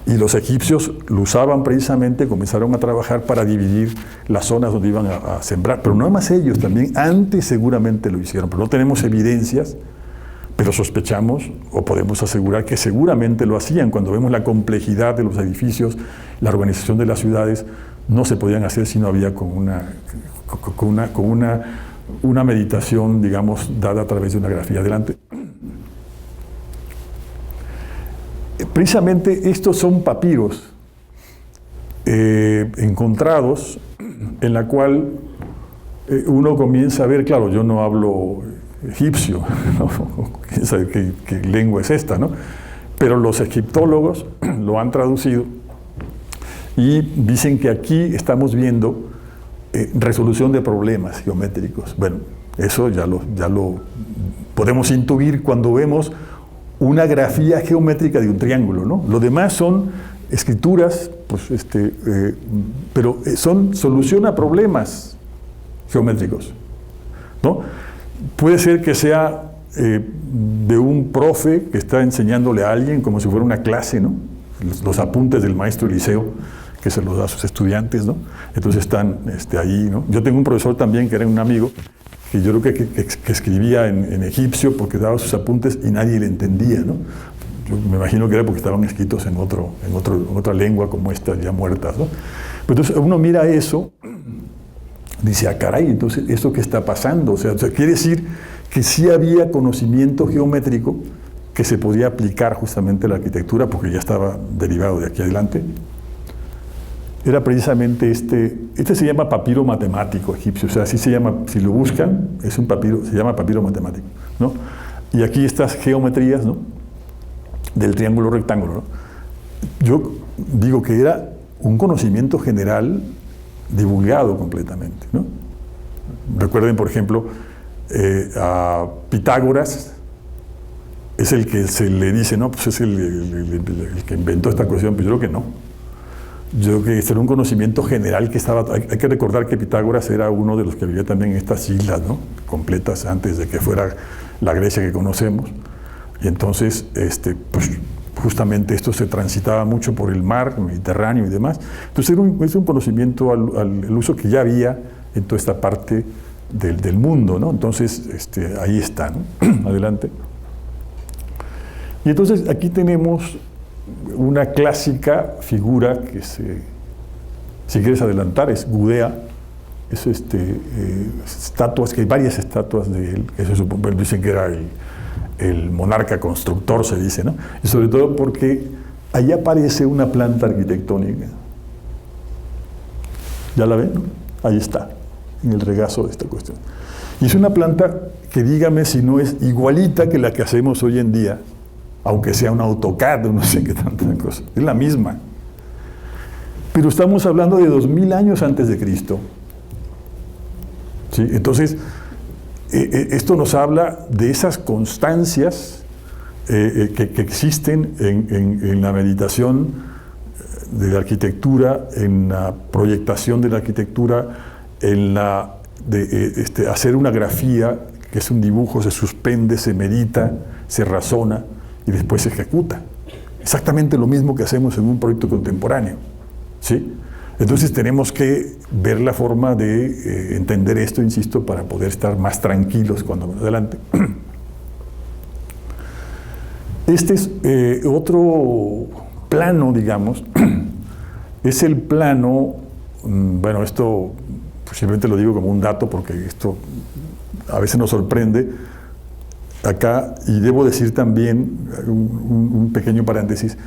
Y los egipcios lo usaban precisamente, comenzaron a trabajar para dividir las zonas donde iban a sembrar, pero no más ellos, también antes seguramente lo hicieron, pero no tenemos evidencias, pero sospechamos o podemos asegurar que seguramente lo hacían. Cuando vemos la complejidad de los edificios, la organización de las ciudades, no se podían hacer si no había con una meditación, digamos, dada a través de una grafía. Adelante. Precisamente estos son papiros encontrados, en la cual uno comienza a ver, claro, yo no hablo egipcio, ¿no? Quién sabe qué lengua es esta, ¿no? Pero los egiptólogos lo han traducido y dicen que aquí estamos viendo resolución de problemas geométricos. Bueno, eso ya lo podemos intuir cuando vemos una grafía geométrica de un triángulo, ¿no? Lo demás son escrituras, pues, pero soluciona problemas geométricos, ¿no? Puede ser que sea de un profe que está enseñándole a alguien como si fuera una clase, ¿no? Los apuntes del maestro Eliseo, que se los da a sus estudiantes, ¿no? Entonces están ahí, ¿no? Yo tengo un profesor también que era un amigo, que yo creo que escribía en egipcio porque daba sus apuntes y nadie le entendía, ¿no? Yo me imagino que era porque estaban escritos en otra lengua como estas ya muertas, ¿no? Pero entonces uno mira eso, dice, ah, caray, entonces, ¿eso qué está pasando? O sea, quiere decir que sí había conocimiento geométrico que se podía aplicar justamente a la arquitectura porque ya estaba derivado de aquí adelante. Era precisamente este se llama papiro matemático egipcio, o sea, así se llama, si lo buscan, es un papiro, se llama papiro matemático, ¿no? Y aquí estas geometrías, ¿no? Del triángulo rectángulo, ¿no? yo digo que era un conocimiento general divulgado completamente, ¿no? Recuerden, por ejemplo, a Pitágoras es el que se le dice, no, pues es el que inventó esta cuestión, pero yo creo que no. Yo creo que era un conocimiento general que estaba... Hay que recordar que Pitágoras era uno de los que vivía también en estas islas, ¿no?, completas antes de que fuera la Grecia que conocemos. Y entonces, pues justamente esto se transitaba mucho por el mar Mediterráneo y demás. Entonces es un conocimiento al uso que ya había en toda esta parte del mundo, ¿no? Entonces, ahí está, ¿no? Adelante. Y entonces aquí tenemos una clásica figura que si quieres adelantar, es Gudea. Es estatuas, que hay varias estatuas de él, que se supone, dicen que era el monarca constructor, se dice, ¿no? Y sobre todo porque ahí aparece una planta arquitectónica. ¿Ya la ven? Ahí está, en el regazo de esta cuestión. Y es una planta que, dígame si no es igualita que la que hacemos hoy en día, aunque sea un AutoCAD, no sé qué tanta cosa, es la misma. Pero estamos hablando de 2000 años antes de Cristo. ¿Sí? Entonces, esto nos habla de esas constancias que existen en la meditación de la arquitectura, en la proyectación de la arquitectura, en la de hacer una grafía, que es un dibujo, se suspende, se medita, se razona y después se ejecuta. Exactamente lo mismo que hacemos en un proyecto contemporáneo, ¿sí? Entonces tenemos que ver la forma de entender esto, insisto, para poder estar más tranquilos cuando vamos adelante. Este es otro plano, digamos, es el plano, bueno, esto simplemente lo digo como un dato porque esto a veces nos sorprende acá, y debo decir también un pequeño paréntesis,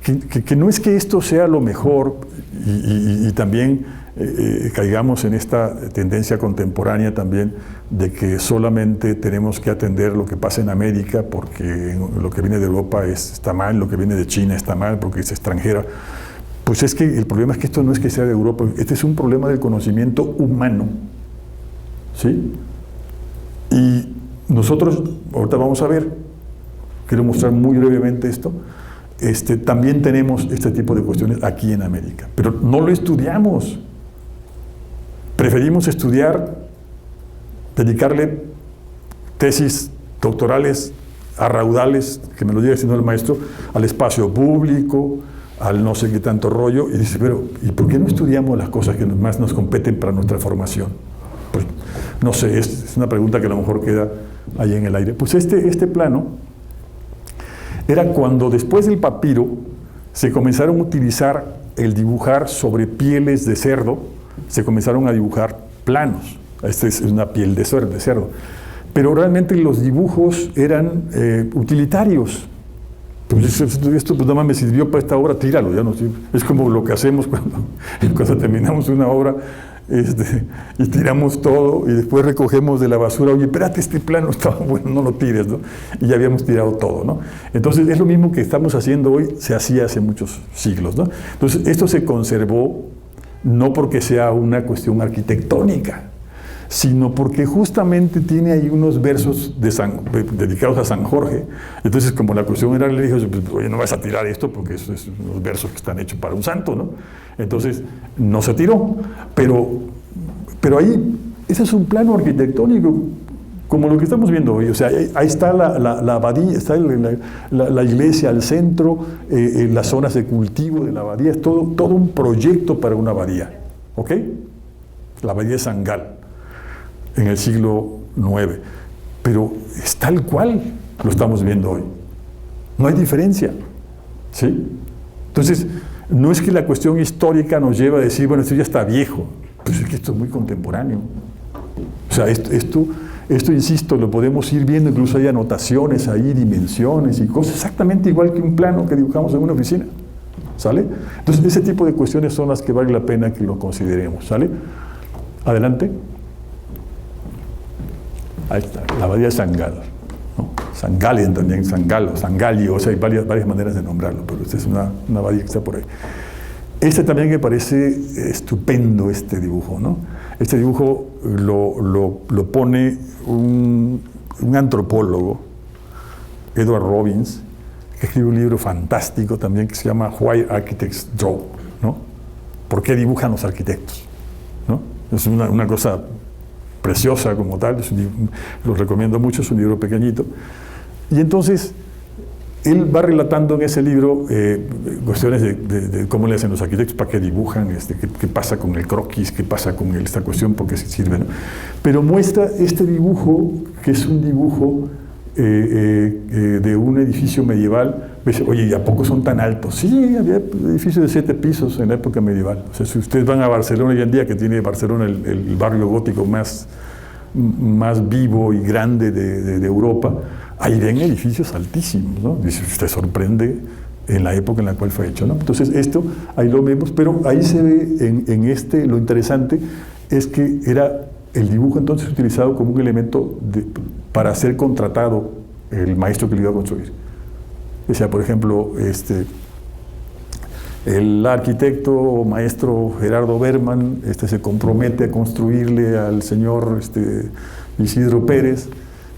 que no es que esto sea lo mejor y también caigamos en esta tendencia contemporánea también de que solamente tenemos que atender lo que pasa en América porque lo que viene de Europa está mal, lo que viene de China está mal porque es extranjera. Pues es que el problema es que esto no es que sea de Europa, este es un problema del conocimiento humano, ¿sí? Y nosotros, ahorita vamos a ver, quiero mostrar muy brevemente esto, también tenemos este tipo de cuestiones aquí en América, pero no lo estudiamos. Preferimos estudiar, dedicarle tesis doctorales a raudales, que me lo diga diciendo el maestro, al espacio público, al no sé qué tanto rollo, y dice, pero ¿y por qué no estudiamos las cosas que más nos competen para nuestra formación? Pues no sé, es una pregunta que a lo mejor queda ahí en el aire. Pues este plano era cuando después del papiro se comenzaron a utilizar el dibujar sobre pieles de cerdo, se comenzaron a dibujar planos. Esta es una piel de cerdo. Pero realmente los dibujos eran utilitarios. Pues esto pues nada más me sirvió para esta obra, tíralo, ya no sirve. Es como lo que hacemos cuando terminamos una obra y tiramos todo y después recogemos de la basura, oye, espérate, este plano estaba bueno, no lo tires, ¿no? Y ya habíamos tirado todo, ¿no? Entonces es lo mismo que estamos haciendo hoy, se hacía hace muchos siglos, ¿no? Entonces esto se conservó no porque sea una cuestión arquitectónica, sino porque justamente tiene ahí unos versos dedicados a San Jorge. Entonces, como la cuestión era religiosa, pues, oye, no vas a tirar esto porque esos son unos versos que están hechos para un santo, ¿no? Entonces, no se tiró. Pero ahí, ese es un plano arquitectónico, como lo que estamos viendo hoy. O sea, ahí está la abadía, está la iglesia al centro, las zonas de cultivo de la abadía, es todo un proyecto para una abadía, ¿ok? La abadía de San Gal, en el siglo IX, pero es tal cual lo estamos viendo hoy. No hay diferencia, ¿sí? Entonces, no es que la cuestión histórica nos lleve a decir, bueno, esto ya está viejo, pues es que esto es muy contemporáneo. O sea, esto, insisto, lo podemos ir viendo, incluso hay anotaciones ahí, dimensiones y cosas exactamente igual que un plano que dibujamos en una oficina, ¿sale? Entonces, ese tipo de cuestiones son las que vale la pena que lo consideremos, ¿sale? Adelante. Ahí está, la abadía de San Gal, ¿no? San Galen también, San Galo, San Galio, o sea, hay varias maneras de nombrarlo, pero esta es una varia que está por ahí. Este también me parece estupendo, este dibujo, ¿no? Este dibujo lo pone un antropólogo, Edward Robbins, que escribe un libro fantástico también que se llama Why Architects Draw, ¿no? ¿Por qué dibujan los arquitectos? ¿No? Es una cosa preciosa como tal, lo recomiendo mucho, es un libro pequeñito. Y entonces, él va relatando en ese libro cuestiones de cómo le hacen los arquitectos, para qué dibujan, qué pasa con el croquis, qué pasa con esta cuestión, por qué se sirve, ¿no? Pero muestra este dibujo, que es un dibujo de un edificio medieval. Oye, ¿y a poco son tan altos? Sí, había edificios de 7 pisos en la época medieval. O sea, si ustedes van a Barcelona hoy en día, que tiene Barcelona el barrio gótico más vivo y grande de Europa, ahí ven edificios altísimos, ¿no? Y usted sorprende en la época en la cual fue hecho, ¿no? Entonces esto, ahí lo vemos, pero ahí se ve lo interesante es que era el dibujo entonces utilizado como un elemento para ser contratado el maestro que lo iba a construir. O sea, por ejemplo, el arquitecto o maestro Gerardo Berman se compromete a construirle al señor Isidro Pérez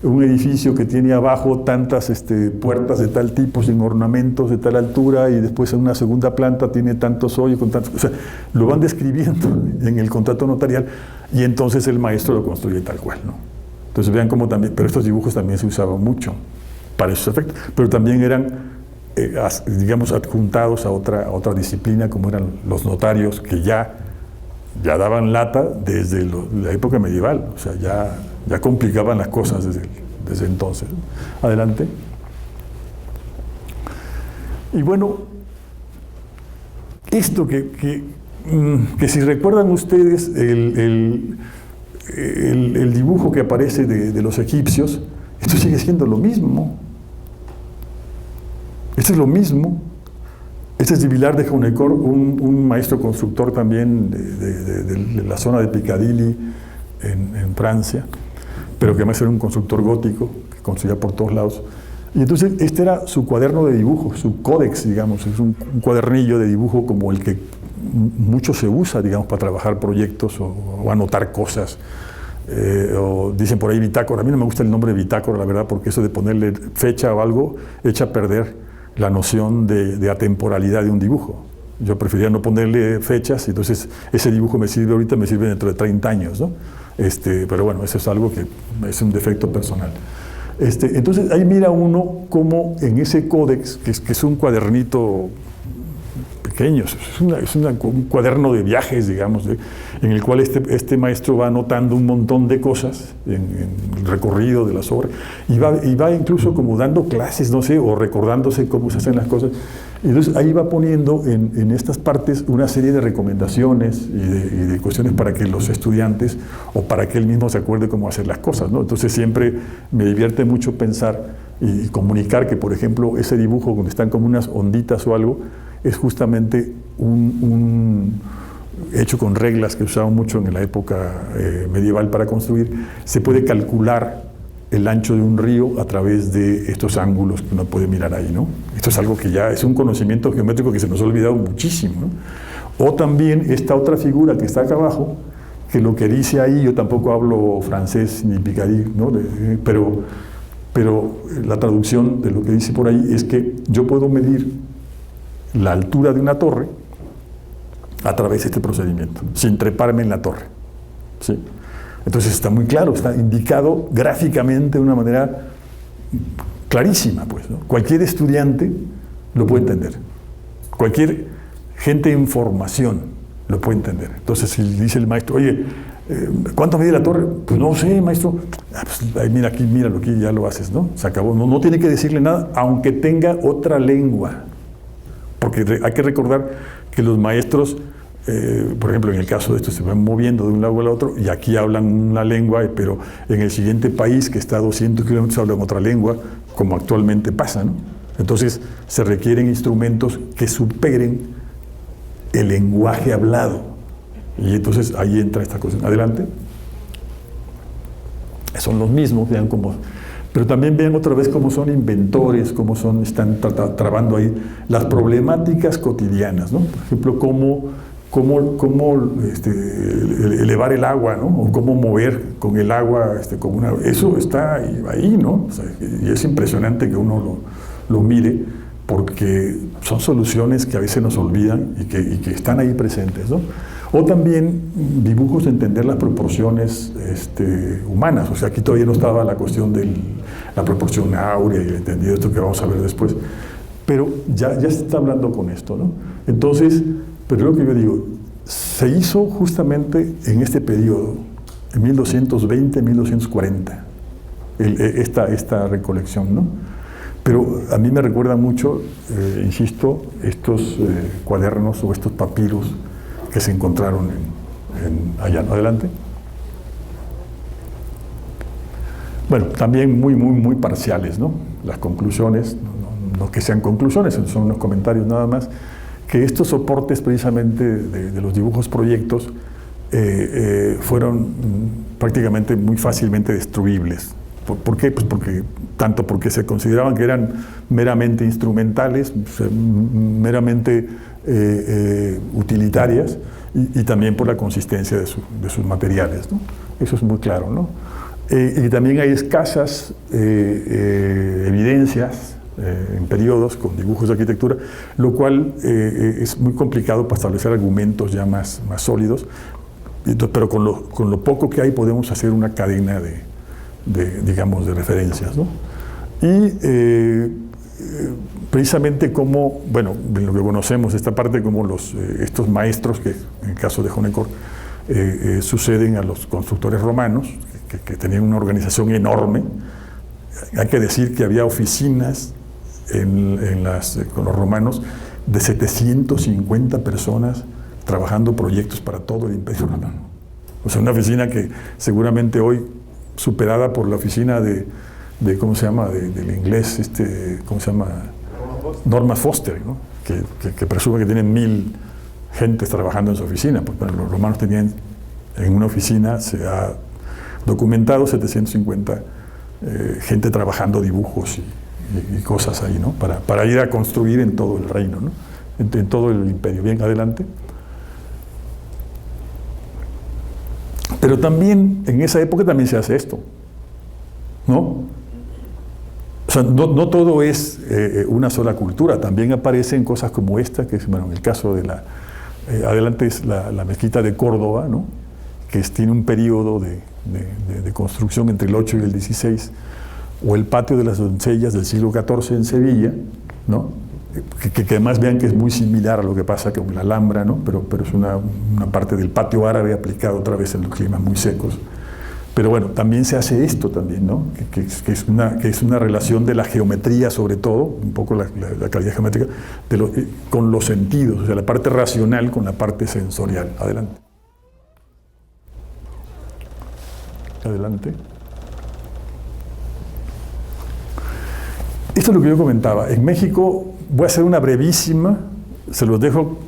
un edificio que tiene abajo tantas puertas de tal tipo, sin ornamentos, de tal altura, y después en una segunda planta tiene tantos hoyos, con tantos... O sea, lo van describiendo en el contrato notarial, y entonces el maestro lo construye tal cual, ¿no? Entonces vean cómo también, pero estos dibujos también se usaban mucho para esos efectos, pero también eran, digamos, adjuntados a otra disciplina, como eran los notarios, que ya daban lata desde la época medieval, o sea, ya complicaban las cosas desde entonces. Adelante. Y bueno, esto que si recuerdan ustedes el dibujo que aparece de los egipcios, esto sigue siendo lo mismo. Esto es lo mismo. Este es de Vilar de Jaunecourt, un maestro constructor también de la zona de Piccadilly en Francia, pero que además era un constructor gótico que construía por todos lados. Y entonces este era su cuaderno de dibujo, su códex, digamos, es un cuadernillo de dibujo como el que mucho se usa, digamos, para trabajar proyectos o anotar cosas. O dicen por ahí bitácora. A mí no me gusta el nombre de bitácora, la verdad, porque eso de ponerle fecha o algo echa a perder la noción de atemporalidad de un dibujo. Yo prefería no ponerle fechas, entonces ese dibujo me sirve ahorita, me sirve dentro de 30 años, ¿no? Pero bueno, eso es algo que es un defecto personal. Entonces ahí mira uno cómo en ese códex, que es un cuadernito pequeño, es un cuaderno de viajes, digamos, en el cual este maestro va anotando un montón de cosas en el recorrido de las obras, y va incluso como dando clases, no sé, o recordándose cómo se hacen las cosas. Y entonces ahí va poniendo en estas partes una serie de recomendaciones y de cuestiones para que los estudiantes o para que él mismo se acuerde cómo hacer las cosas, ¿no? Entonces siempre me divierte mucho pensar y comunicar que, por ejemplo, ese dibujo donde están como unas onditas o algo, es justamente un hecho con reglas que usaban mucho en la época medieval para construir. Se puede calcular el ancho de un río a través de estos ángulos que uno puede mirar ahí, ¿no? Esto es algo que ya es un conocimiento geométrico que se nos ha olvidado muchísimo, ¿no? O también esta otra figura que está acá abajo, que lo que dice ahí, yo tampoco hablo francés ni picardí, ¿no? Pero la traducción de lo que dice por ahí es que yo puedo medir la altura de una torre a través de este procedimiento, sin treparme en la torre, ¿sí? Entonces está muy claro, está indicado gráficamente de una manera clarísima, pues, ¿no? Cualquier estudiante lo puede entender, cualquier gente en formación lo puede entender. Entonces si dice el maestro, oye, ¿cuánto mide la torre? Pues no sé, maestro. Pues, ahí, mira aquí, míralo aquí, ya lo haces, ¿no? Se acabó. No tiene que decirle nada, aunque tenga otra lengua. Porque hay que recordar que los maestros, por ejemplo, en el caso de esto, se van moviendo de un lado al otro y aquí hablan una lengua, pero en el siguiente país, que está a 200 kilómetros, hablan otra lengua, como actualmente pasa, ¿no? Entonces, se requieren instrumentos que superen el lenguaje hablado. Y entonces ahí entra esta cosa. Adelante. Son los mismos, vean cómo... pero también vean otra vez cómo son inventores, cómo están trabando ahí las problemáticas cotidianas, ¿no? Por ejemplo, cómo elevar el agua, ¿no? O cómo mover con el agua, eso está ahí, ¿no? O sea, y es impresionante que uno lo mire, porque son soluciones que a veces nos olvidan y que están ahí presentes, ¿no? O también dibujos de entender las proporciones humanas. O sea, aquí todavía no estaba la cuestión de la proporción áurea y el entendido, esto que vamos a ver después. Pero ya se está hablando con esto, ¿no? Entonces, pero lo que yo digo, se hizo justamente en este periodo, en 1220, 1240, esta recolección, ¿no? Pero a mí me recuerda mucho, insisto, estos cuadernos o estos papiros que se encontraron allá. Adelante. Bueno, también muy parciales, ¿no? Las conclusiones, no que sean conclusiones, son unos comentarios nada más, que estos soportes precisamente de los dibujos proyectos fueron prácticamente muy fácilmente destruibles. ¿Por qué? Pues porque se consideraban que eran meramente instrumentales, meramente utilitarias, y también por la consistencia de sus materiales, ¿no? Eso es muy claro, ¿no? Y también hay escasas evidencias en periodos con dibujos de arquitectura, lo cual es muy complicado para establecer argumentos ya más sólidos, pero con lo poco que hay podemos hacer una cadena digamos, de referencias, ¿no? Y precisamente como, bueno, lo que conocemos, esta parte como estos maestros, que en el caso de Honnecourt suceden a los constructores romanos, que tenían una organización enorme. Hay que decir que había oficinas con los romanos de 750 personas trabajando proyectos para todo el Imperio Romano. O sea, una oficina que seguramente hoy superada por la oficina de ¿cómo se llama? Del inglés, ¿cómo se llama? Norman Foster, ¿no? Que presume que tienen 1000 gentes trabajando en su oficina. Pues, bueno, los romanos tenían en una oficina, se ha documentado 750 gente trabajando dibujos y cosas ahí, ¿no? Para ir a construir en todo el reino, ¿no? En todo el imperio. Bien, adelante. Pero también, en esa época también se hace esto, ¿no? O sea, no todo es una sola cultura, también aparecen cosas como esta, que es, bueno, en el caso de adelante es la mezquita de Córdoba, ¿no? Que tiene un periodo de construcción entre el 8 y el 16, o el patio de las doncellas del siglo XIV en Sevilla, ¿no? Que además vean que es muy similar a lo que pasa con la Alhambra, ¿no? Pero es una parte del patio árabe aplicado otra vez en los climas muy secos. Pero bueno, también se hace esto también, ¿no? Que es una relación de la geometría, sobre todo, un poco la calidad geométrica, con los sentidos, o sea, la parte racional con la parte sensorial. Adelante. Adelante. Esto es lo que yo comentaba. En México, voy a hacer una brevísima, se los dejo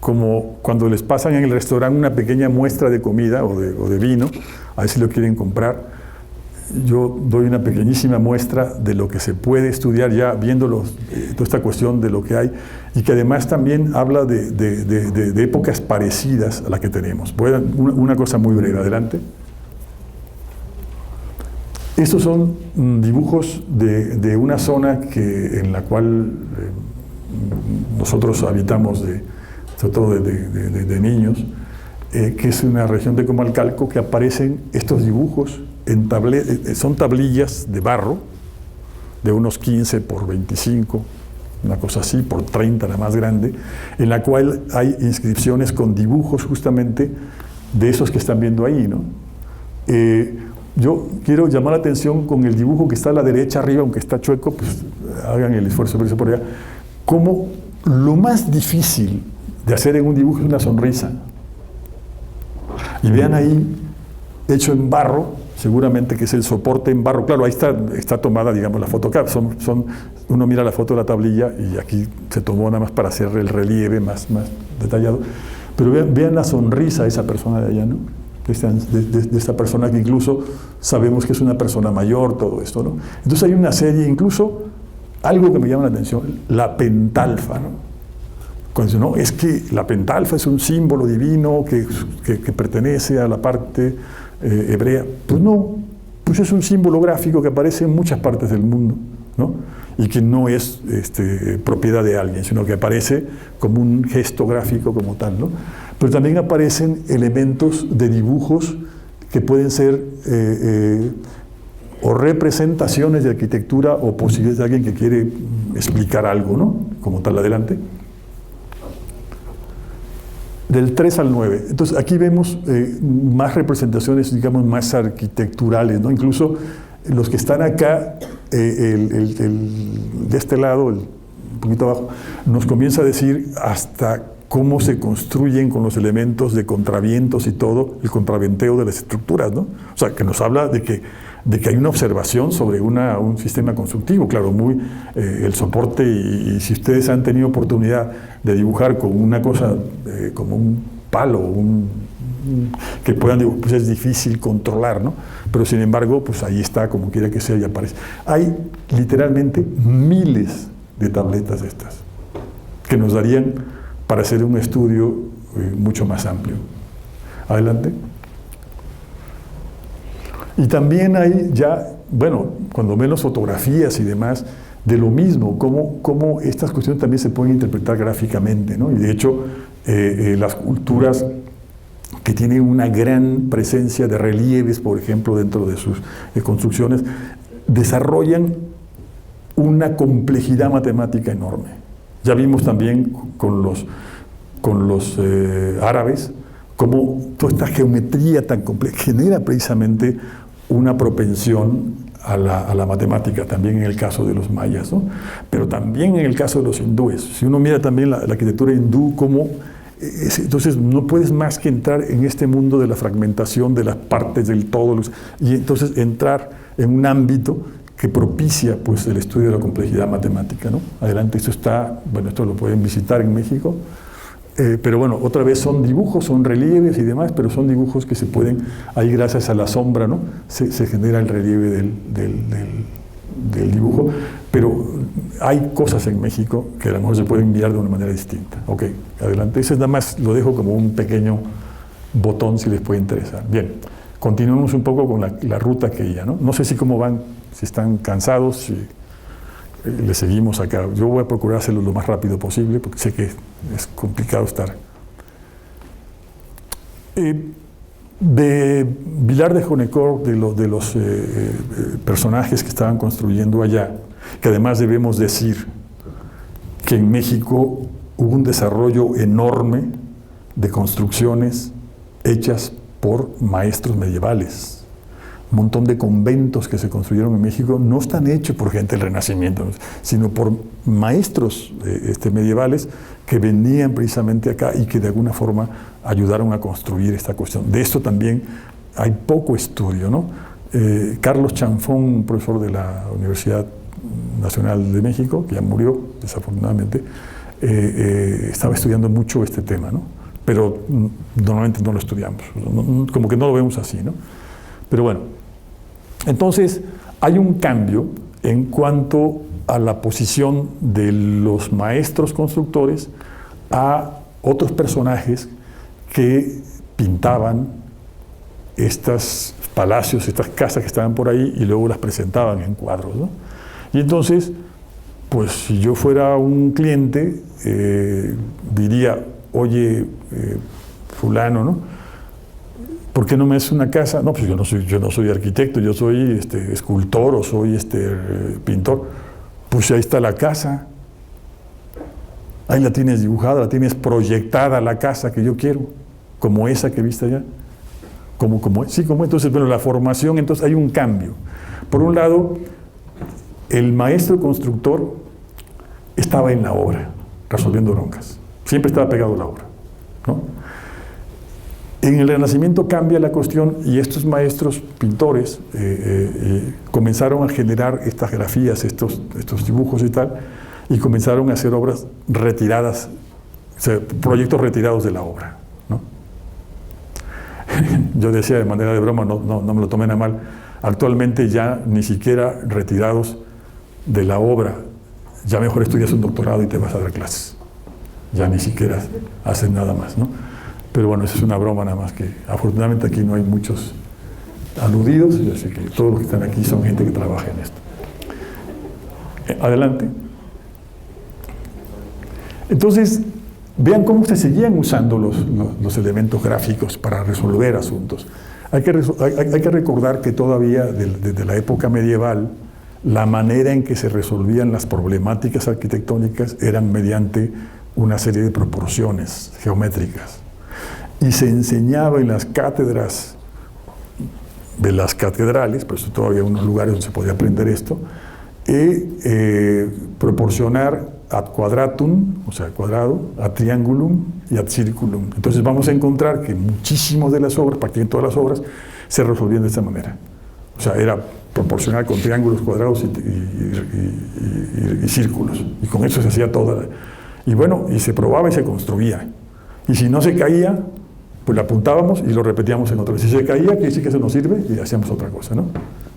como cuando les pasan en el restaurante una pequeña muestra de comida o de vino, a ver si lo quieren comprar. Yo doy una pequeñísima muestra de lo que se puede estudiar ya viendo toda esta cuestión de lo que hay, y que además también habla de épocas parecidas a la que tenemos. Voy a dar una cosa muy breve. Adelante. Estos son dibujos de una zona en la cual nosotros habitamos, sobre todo de niños, que es una región de Comalcalco, que aparecen estos dibujos, son tablillas de barro, de unos 15 por 25, una cosa así, por 30 la más grande, en la cual hay inscripciones con dibujos justamente de esos que están viendo ahí, ¿no? Yo quiero llamar la atención con el dibujo que está a la derecha arriba, aunque está chueco, pues hagan el esfuerzo por irse por allá, como lo más difícil de hacer en un dibujo es una sonrisa. Y vean ahí, hecho en barro, seguramente que es el soporte en barro. Claro, ahí está tomada, digamos, la foto acá. Uno mira la foto de la tablilla y aquí se tomó nada más para hacer el relieve más detallado. Pero vean la sonrisa de esa persona de allá, ¿no? de esta persona que incluso sabemos que es una persona mayor, todo esto, ¿no? Entonces hay una serie, incluso algo que me llama la atención, la pentalfa, ¿no? Cuando dice, no, es que la pentalfa es un símbolo divino que pertenece a la parte hebrea. Pues no, pues es un símbolo gráfico que aparece en muchas partes del mundo, ¿no? Y que no es propiedad de alguien, sino que aparece como un gesto gráfico como tal, ¿no? Pero también aparecen elementos de dibujos que pueden ser o representaciones de arquitectura o posibilidades de alguien que quiere explicar algo, ¿no? Como tal, adelante. Del 3 al 9. Entonces, aquí vemos más representaciones, digamos, más arquitecturales, ¿no? Incluso los que están acá, de este lado, un poquito abajo, nos comienza a decir hasta cómo se construyen con los elementos de contravientos y todo, el contraventeo de las estructuras, ¿no? O sea, que nos habla de que hay una observación sobre un sistema constructivo, claro, muy el soporte, y si ustedes han tenido oportunidad de dibujar con una cosa como un palo, que puedan dibujar, pues es difícil controlar, ¿no? Pero sin embargo, pues ahí está, como quiera que sea, y aparece. Hay literalmente miles de tabletas de estas, que nos darían para hacer un estudio mucho más amplio. Adelante. Y también hay ya, bueno, cuando menos fotografías y demás, de lo mismo, cómo estas cuestiones también se pueden interpretar gráficamente, ¿no? Y de hecho, las culturas que tienen una gran presencia de relieves, por ejemplo, dentro de sus construcciones, desarrollan una complejidad matemática enorme. Ya vimos también con los árabes, cómo toda esta geometría tan compleja genera precisamente una propensión a la matemática, también en el caso de los mayas, ¿no? Pero también en el caso de los hindúes. Si uno mira también la arquitectura hindú, entonces no puedes más que entrar en este mundo de la fragmentación de las partes del todo, y entonces entrar en un ámbito que propicia, pues, el estudio de la complejidad matemática, ¿no? Adelante, esto lo pueden visitar en México. Pero bueno, otra vez son dibujos, son relieves y demás, pero son dibujos que se pueden, ahí gracias a la sombra, ¿no? Se genera el relieve del dibujo, pero hay cosas en México que a lo mejor se pueden mirar de una manera distinta. Ok, adelante. Ese nada más lo dejo como un pequeño botón si les puede interesar. Bien, continuemos un poco con la ruta aquella, ¿no? No sé si cómo van, si están cansados, si le seguimos acá. Yo voy a procurar hacerlo lo más rápido posible porque sé que es complicado estar. De Vilar de Jonecourt, de los personajes que estaban construyendo allá, que además debemos decir que en México hubo un desarrollo enorme de construcciones hechas por maestros medievales. Un montón de conventos que se construyeron en México no están hechos por gente del Renacimiento, sino por maestros medievales que venían precisamente acá y que de alguna forma ayudaron a construir esta cuestión. De esto también hay poco estudio, ¿no? Carlos Chanfón, un profesor de la Universidad Nacional de México, que ya murió desafortunadamente, estaba estudiando mucho este tema, ¿no? Pero normalmente no lo estudiamos, como que no lo vemos así, ¿no? Pero bueno, entonces hay un cambio en cuanto a la posición de los maestros constructores a otros personajes que pintaban estos palacios, estas casas que estaban por ahí y luego las presentaban en cuadros, ¿no? Y entonces, pues si yo fuera un cliente, diría, oye, fulano, ¿no? ¿Por qué no me haces una casa? No, pues yo no soy arquitecto, yo soy escultor o soy pintor. Pues ahí está la casa. Ahí la tienes dibujada, la tienes proyectada, la casa que yo quiero, como esa que viste allá. Sí, como entonces, pero la formación, entonces hay un cambio. Por un lado, el maestro constructor estaba en la obra, resolviendo broncas. Siempre estaba pegado a la obra, ¿no? En el Renacimiento cambia la cuestión y estos maestros pintores comenzaron a generar estas grafías, estos dibujos y tal, y comenzaron a hacer obras retiradas, o sea, proyectos retirados de la obra, ¿no? yo decía de manera de broma, no me lo tomen a mal, actualmente ya ni siquiera retirados de la obra, ya mejor estudias un doctorado y te vas a dar clases. Ya ni siquiera hacen nada más, ¿no? Pero bueno, eso es una broma nada más, que afortunadamente aquí no hay muchos aludidos, así que todos los que están aquí son gente que trabaja en esto. Adelante. Entonces, vean cómo se seguían usando los elementos gráficos para resolver asuntos. Hay que recordar que todavía desde la época medieval, la manera en que se resolvían las problemáticas arquitectónicas eran mediante una serie de proporciones geométricas. Y se enseñaba en las cátedras de las catedrales, por eso todavía hay unos lugares donde se podía aprender esto, proporcionar ad quadratum, o sea, cuadrado, ad triangulum y ad circulum. Entonces vamos a encontrar que muchísimas de las obras, prácticamente todas las obras, se resolvían de esta manera. O sea, era proporcional con triángulos, cuadrados y círculos. Y con eso se hacía toda. Y bueno, y se probaba y se construía. Y si no se caía, pues la apuntábamos y lo repetíamos en otra. Si se caía, que sí que eso nos sirve y hacíamos otra cosa, ¿no?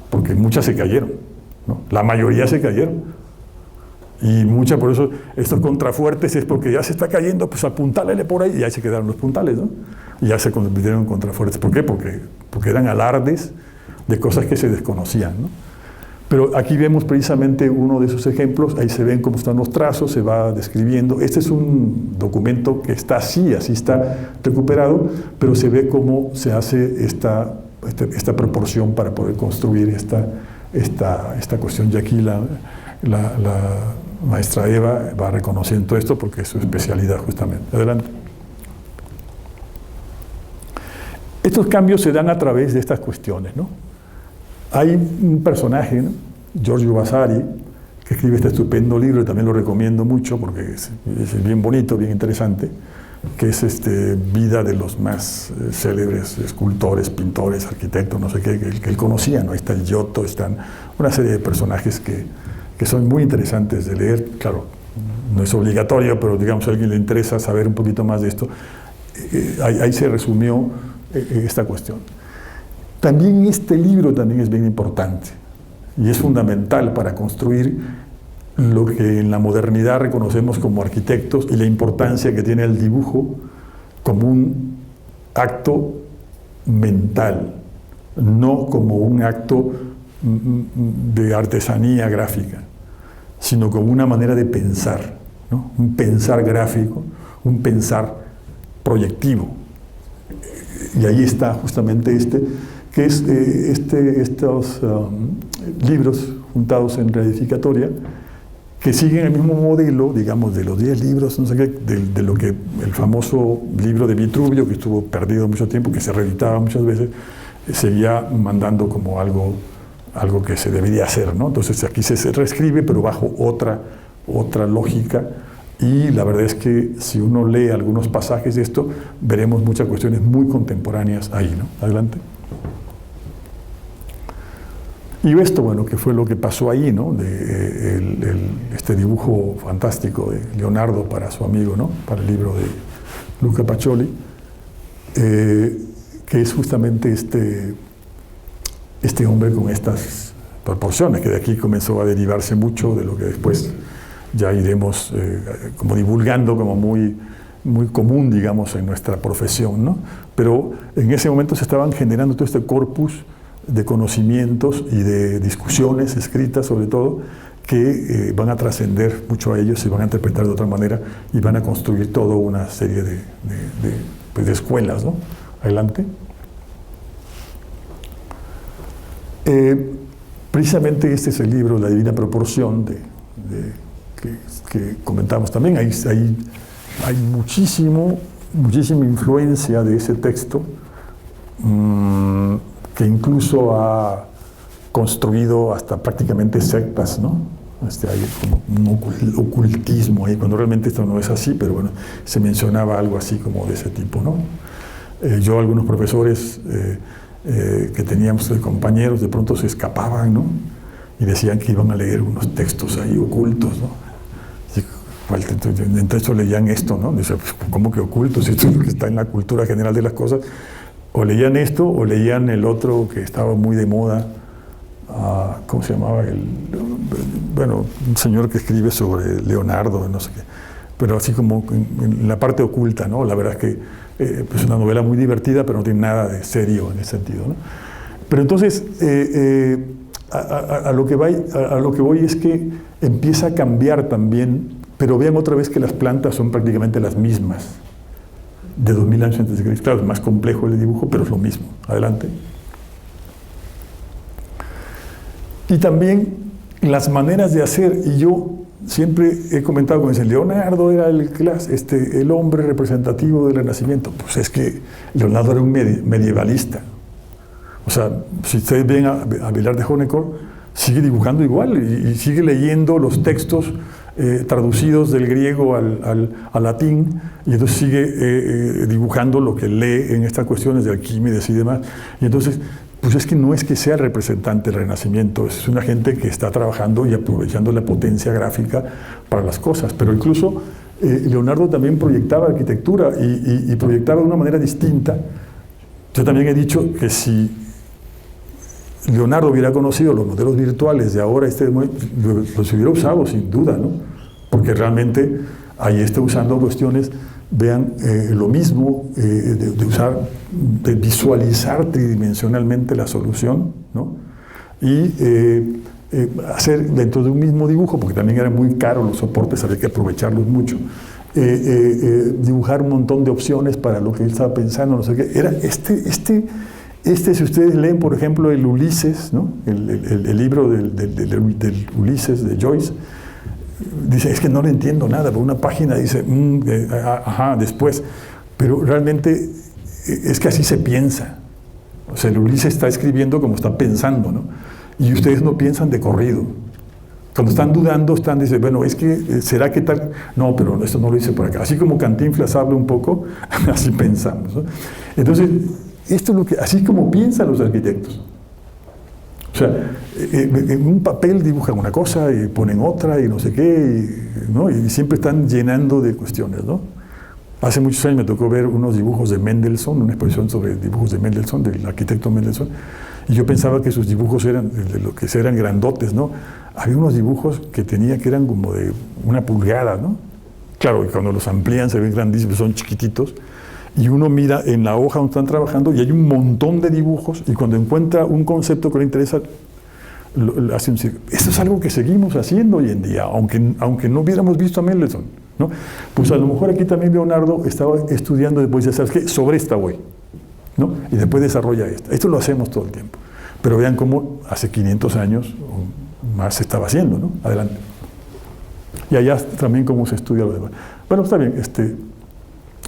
Porque muchas se cayeron, ¿no? La mayoría se cayeron. Y muchas, por eso, estos contrafuertes es porque ya se está cayendo, pues apuntálele por ahí y ahí se quedaron los puntales, ¿no? Y ya se convirtieron en contrafuertes. ¿Por qué? Porque eran alardes de cosas que se desconocían, ¿no? Pero aquí vemos precisamente uno de esos ejemplos, ahí se ven cómo están los trazos, se va describiendo. Este es un documento que está así está recuperado, pero se ve cómo se hace esta proporción para poder construir esta cuestión. Y aquí la maestra Eva va reconociendo esto porque es su especialidad justamente. Adelante. Estos cambios se dan a través de estas cuestiones, ¿no? Hay un personaje, ¿no? Giorgio Vasari, que escribe este estupendo libro, y también lo recomiendo mucho porque es bien bonito, bien interesante, que es vida de los más célebres escultores, pintores, arquitectos, no sé qué, que él conocía, ¿no? Ahí está el Giotto, están una serie de personajes que son muy interesantes de leer. Claro, no es obligatorio, pero digamos, si a alguien le interesa saber un poquito más de esto, ahí se resumió esta cuestión. También este libro también es bien importante y es fundamental para construir lo que en la modernidad reconocemos como arquitectos y la importancia que tiene el dibujo como un acto mental, no como un acto de artesanía gráfica, sino como una manera de pensar, ¿no? Un pensar gráfico, un pensar proyectivo. Y ahí está justamente que es estos libros juntados en Reedificatoria, que siguen el mismo modelo, digamos, de los 10 libros, no sé qué, de lo que el famoso libro de Vitruvio, que estuvo perdido mucho tiempo, que se reeditaba muchas veces, seguía mandando como algo que se debería hacer, ¿no? Entonces aquí se reescribe, pero bajo otra lógica. Y la verdad es que si uno lee algunos pasajes de esto, veremos muchas cuestiones muy contemporáneas ahí, ¿no? Adelante. Y esto, bueno, que fue lo que pasó ahí, ¿no? Este dibujo fantástico de Leonardo para su amigo, ¿no? Para el libro de Luca Pacioli, que es justamente este hombre con estas proporciones, que de aquí comenzó a derivarse mucho de lo que después ya iremos como divulgando como muy común, digamos, en nuestra profesión, ¿no? Pero en ese momento se estaban generando todo este corpus de conocimientos y de discusiones escritas, sobre todo, que van a trascender mucho a ellos, se van a interpretar de otra manera y van a construir toda una serie de escuelas, ¿no? Adelante. Precisamente este es el libro La Divina Proporción que comentamos también. Hay muchísima influencia de ese texto, que incluso ha construido hasta prácticamente sectas, ¿no? Hay como un ocultismo ahí, cuando realmente esto no es así, pero bueno, se mencionaba algo así como de ese tipo, ¿no? Yo, algunos profesores que teníamos de compañeros, de pronto se escapaban, ¿no? Y decían que iban a leer unos textos ahí ocultos, ¿no? Entonces leían esto, ¿no? Dice, pues, ¿cómo que ocultos? Esto es lo que está en la cultura general de las cosas. o leían esto o leían el otro que estaba muy de moda, ¿cómo se llamaba? Bueno, un señor que escribe sobre Leonardo, no sé qué, pero así como en la parte oculta, ¿no? La verdad es que es una novela muy divertida, pero no tiene nada de serio en ese sentido, ¿no? Pero entonces, a lo que voy es que empieza a cambiar también, pero vean otra vez que las plantas son prácticamente las mismas de 2000 años antes de Cristo. Claro, es más complejo el dibujo, pero es lo mismo. Adelante. Y también las maneras de hacer, y yo siempre he comentado con ese Leonardo era el hombre representativo del Renacimiento. Pues es que Leonardo era un medievalista. O sea, si ustedes ven a Vilar de Honnecourt, sigue dibujando igual y sigue leyendo los textos traducidos del griego al latín, y entonces sigue dibujando lo que lee en estas cuestiones de Arquímedes y demás. Y entonces, pues es que no es que sea el representante del Renacimiento, es una gente que está trabajando y aprovechando la potencia gráfica para las cosas. Pero incluso Leonardo también proyectaba arquitectura y proyectaba de una manera distinta. Yo también he dicho que si Leonardo hubiera conocido los modelos virtuales de ahora, los hubiera usado sin duda, ¿no? Porque realmente ahí está usando cuestiones, vean, lo mismo de visualizar tridimensionalmente la solución, ¿no? Y hacer dentro de un mismo dibujo, porque también eran muy caros los soportes, había que aprovecharlos mucho, dibujar un montón de opciones para lo que él estaba pensando, no sé qué. Era si ustedes leen, por ejemplo, el Ulises, ¿no? el libro del Ulises de Joyce, dice, es que no le entiendo nada, por una página dice, después, pero realmente es que así se piensa. O sea, el Ulises está escribiendo como está pensando, ¿no? Y ustedes no piensan de corrido. Cuando están dudando, dicen, bueno, es que, ¿será que tal? No, pero esto no lo hice por acá. Así como Cantinflas habla un poco, así pensamos, ¿no? Entonces, esto es lo que, así como piensan los arquitectos. O sea, en un papel dibujan una cosa y ponen otra y no sé qué, ¿no? Y siempre están llenando de cuestiones, ¿no? Hace muchos años me tocó ver unos dibujos de Mendelssohn, una exposición sobre dibujos de Mendelssohn, del arquitecto Mendelssohn, y yo pensaba que sus dibujos eran grandotes, ¿no? Había unos dibujos que eran como de 1 pulgada, ¿no? Claro, y cuando los amplían se ven grandísimos, son chiquititos, y uno mira en la hoja donde están trabajando y hay un montón de dibujos, y cuando encuentra un concepto que le interesa, hace un círculo. Eso es algo que seguimos haciendo hoy en día, aunque no hubiéramos visto a Mendelssohn, ¿no? Pues a lo mejor aquí también Leonardo estaba estudiando, después de ¿sabes qué? Sobre esta voy, ¿no? Y después desarrolla esta. Esto lo hacemos todo el tiempo. Pero vean cómo hace 500 años o más se estaba haciendo, ¿no? Adelante. Y allá también cómo se estudia lo demás. Bueno, está bien,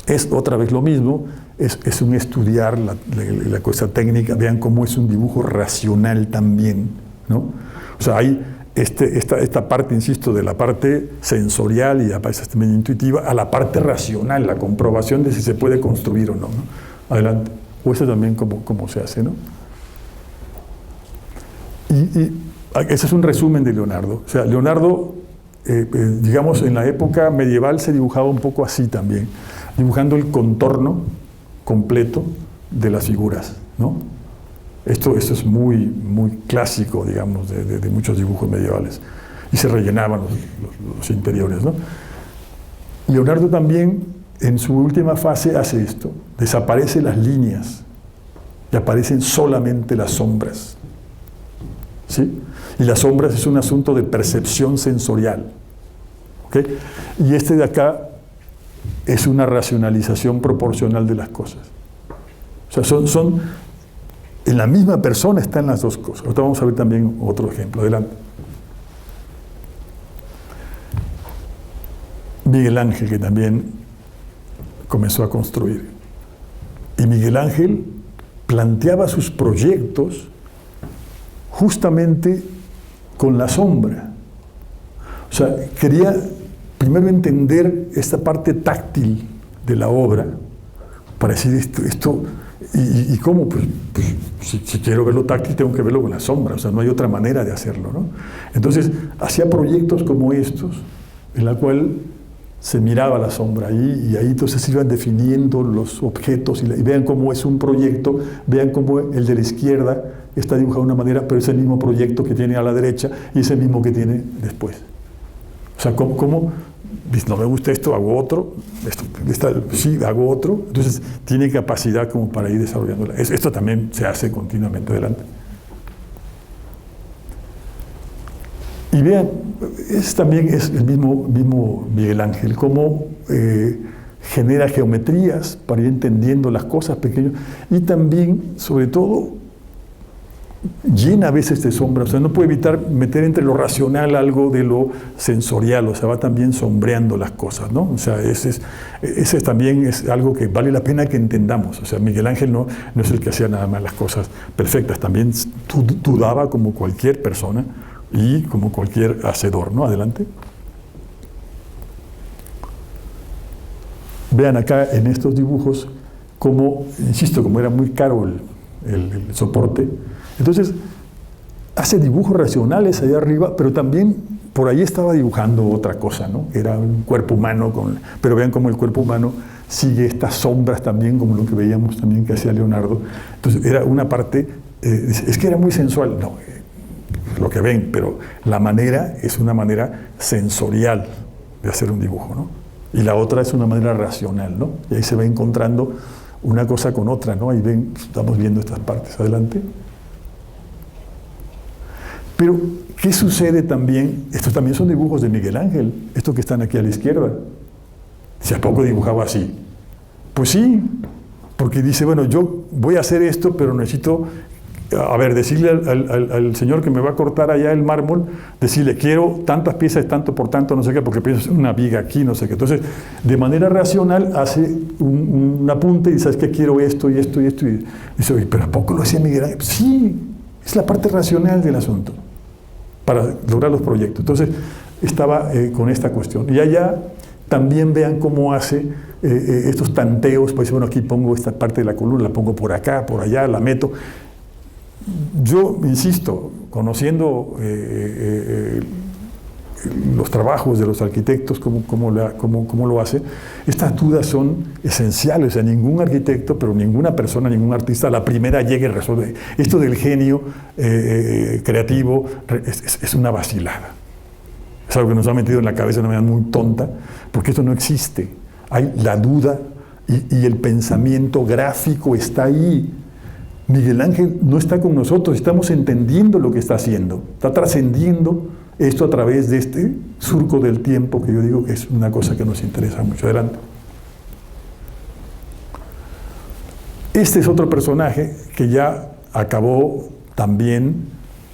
es otra vez lo mismo, es un estudiar la cosa técnica, vean cómo es un dibujo racional también, ¿no? O sea, hay esta parte, insisto, de la parte sensorial y la parte también intuitiva a la parte racional, la comprobación de si se puede construir o no, ¿no? Adelante. O eso también cómo se hace, ¿no? Y ese es un resumen de Leonardo. O sea, Leonardo, digamos, en la época medieval se dibujaba un poco así también, dibujando el contorno completo de las figuras, ¿no? Esto es muy, muy clásico, digamos, de muchos dibujos medievales. Y se rellenaban los interiores, ¿no? Leonardo también, en su última fase, hace esto. Desaparecen las líneas y aparecen solamente las sombras, ¿sí? Y las sombras es un asunto de percepción sensorial, ¿ok? Y de acá es una racionalización proporcional de las cosas. O sea, en la misma persona están las dos cosas. Ahorita vamos a ver también otro ejemplo. Adelante. Miguel Ángel, que también comenzó a construir. Y Miguel Ángel planteaba sus proyectos justamente con la sombra. O sea, quería primero entender esta parte táctil de la obra para decir esto y cómo, pues si quiero verlo táctil tengo que verlo con la sombra, o sea, no hay otra manera de hacerlo, ¿no? Entonces, hacía proyectos como estos, en la cual se miraba la sombra ahí, y ahí entonces se iban definiendo los objetos, y vean cómo es un proyecto, vean cómo el de la izquierda está dibujado de una manera, pero es el mismo proyecto que tiene a la derecha y es el mismo que tiene después. O sea, cómo no me gusta esto, hago otro, sí, hago otro, entonces tiene capacidad como para ir desarrollándola. Esto también se hace continuamente adelante. Y vean, también es el mismo Miguel Ángel, cómo genera geometrías para ir entendiendo las cosas pequeñas, y también, sobre todo, llena a veces de sombra. O sea, no puede evitar meter entre lo racional algo de lo sensorial, o sea, va también sombreando las cosas, ¿no? O sea, ese también es algo que vale la pena que entendamos. O sea, Miguel Ángel no es el que hacía nada más las cosas perfectas, también dudaba como cualquier persona y como cualquier hacedor, ¿no? Adelante. Vean acá en estos dibujos cómo, insisto, como era muy caro el soporte, entonces hace dibujos racionales allá arriba, pero también por ahí estaba dibujando otra cosa, ¿no? Era un cuerpo humano, pero vean cómo el cuerpo humano sigue estas sombras también, como lo que veíamos también que hacía Leonardo. Entonces era una parte, es que era muy sensual, no, lo que ven, pero la manera es una manera sensorial de hacer un dibujo, ¿no? Y la otra es una manera racional, ¿no? Y ahí se va encontrando una cosa con otra, ¿no? Ahí ven, estamos viendo estas partes. Adelante. Pero, ¿qué sucede también? Estos también son dibujos de Miguel Ángel, estos que están aquí a la izquierda. ¿Si a poco dibujaba así? Pues sí, porque dice, bueno, yo voy a hacer esto, pero necesito, decirle al señor que me va a cortar allá el mármol, decirle, quiero tantas piezas, tanto por tanto, no sé qué, porque pienso una viga aquí, no sé qué. Entonces, de manera racional, hace un apunte y dice, ¿sabes qué? Quiero esto y esto y esto. Y dice, oye, ¿pero a poco lo hacía Miguel Ángel? Sí, es la parte racional del asunto, para lograr los proyectos. Entonces, estaba con esta cuestión. Y allá también vean cómo hace estos tanteos, pues bueno, aquí pongo esta parte de la columna, la pongo por acá, por allá, la meto. Yo, insisto, conociendo los trabajos de los arquitectos, cómo lo hace, estas dudas son esenciales. O sea, ningún arquitecto, pero ninguna persona, ningún artista, a la primera llega y resuelve. Esto del genio creativo es una vacilada. Es algo que nos ha metido en la cabeza de una manera muy tonta, porque esto no existe. Hay la duda y el pensamiento gráfico está ahí. Miguel Ángel no está con nosotros, estamos entendiendo lo que está haciendo, está trascendiendo esto a través de este surco del tiempo, que yo digo que es una cosa que nos interesa mucho. Adelante. Este es otro personaje que ya acabó también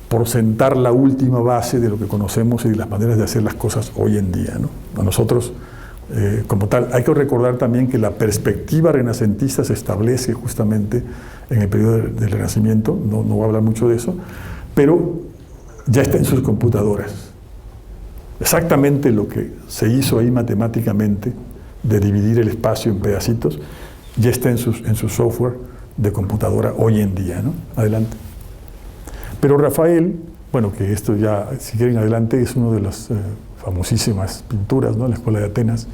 por sentar la última base de lo que conocemos y de las maneras de hacer las cosas hoy en día, ¿no? A nosotros, como tal, hay que recordar también que la perspectiva renacentista se establece justamente en el periodo del Renacimiento, no voy a hablar mucho de eso, pero ya está en sus computadoras. Exactamente lo que se hizo ahí matemáticamente, de dividir el espacio en pedacitos, ya está en su software de computadora hoy en día, ¿no? Adelante. Pero Rafael, bueno, que esto ya, si quieren adelante, es una de las famosísimas pinturas, ¿no? La Escuela de Atenas.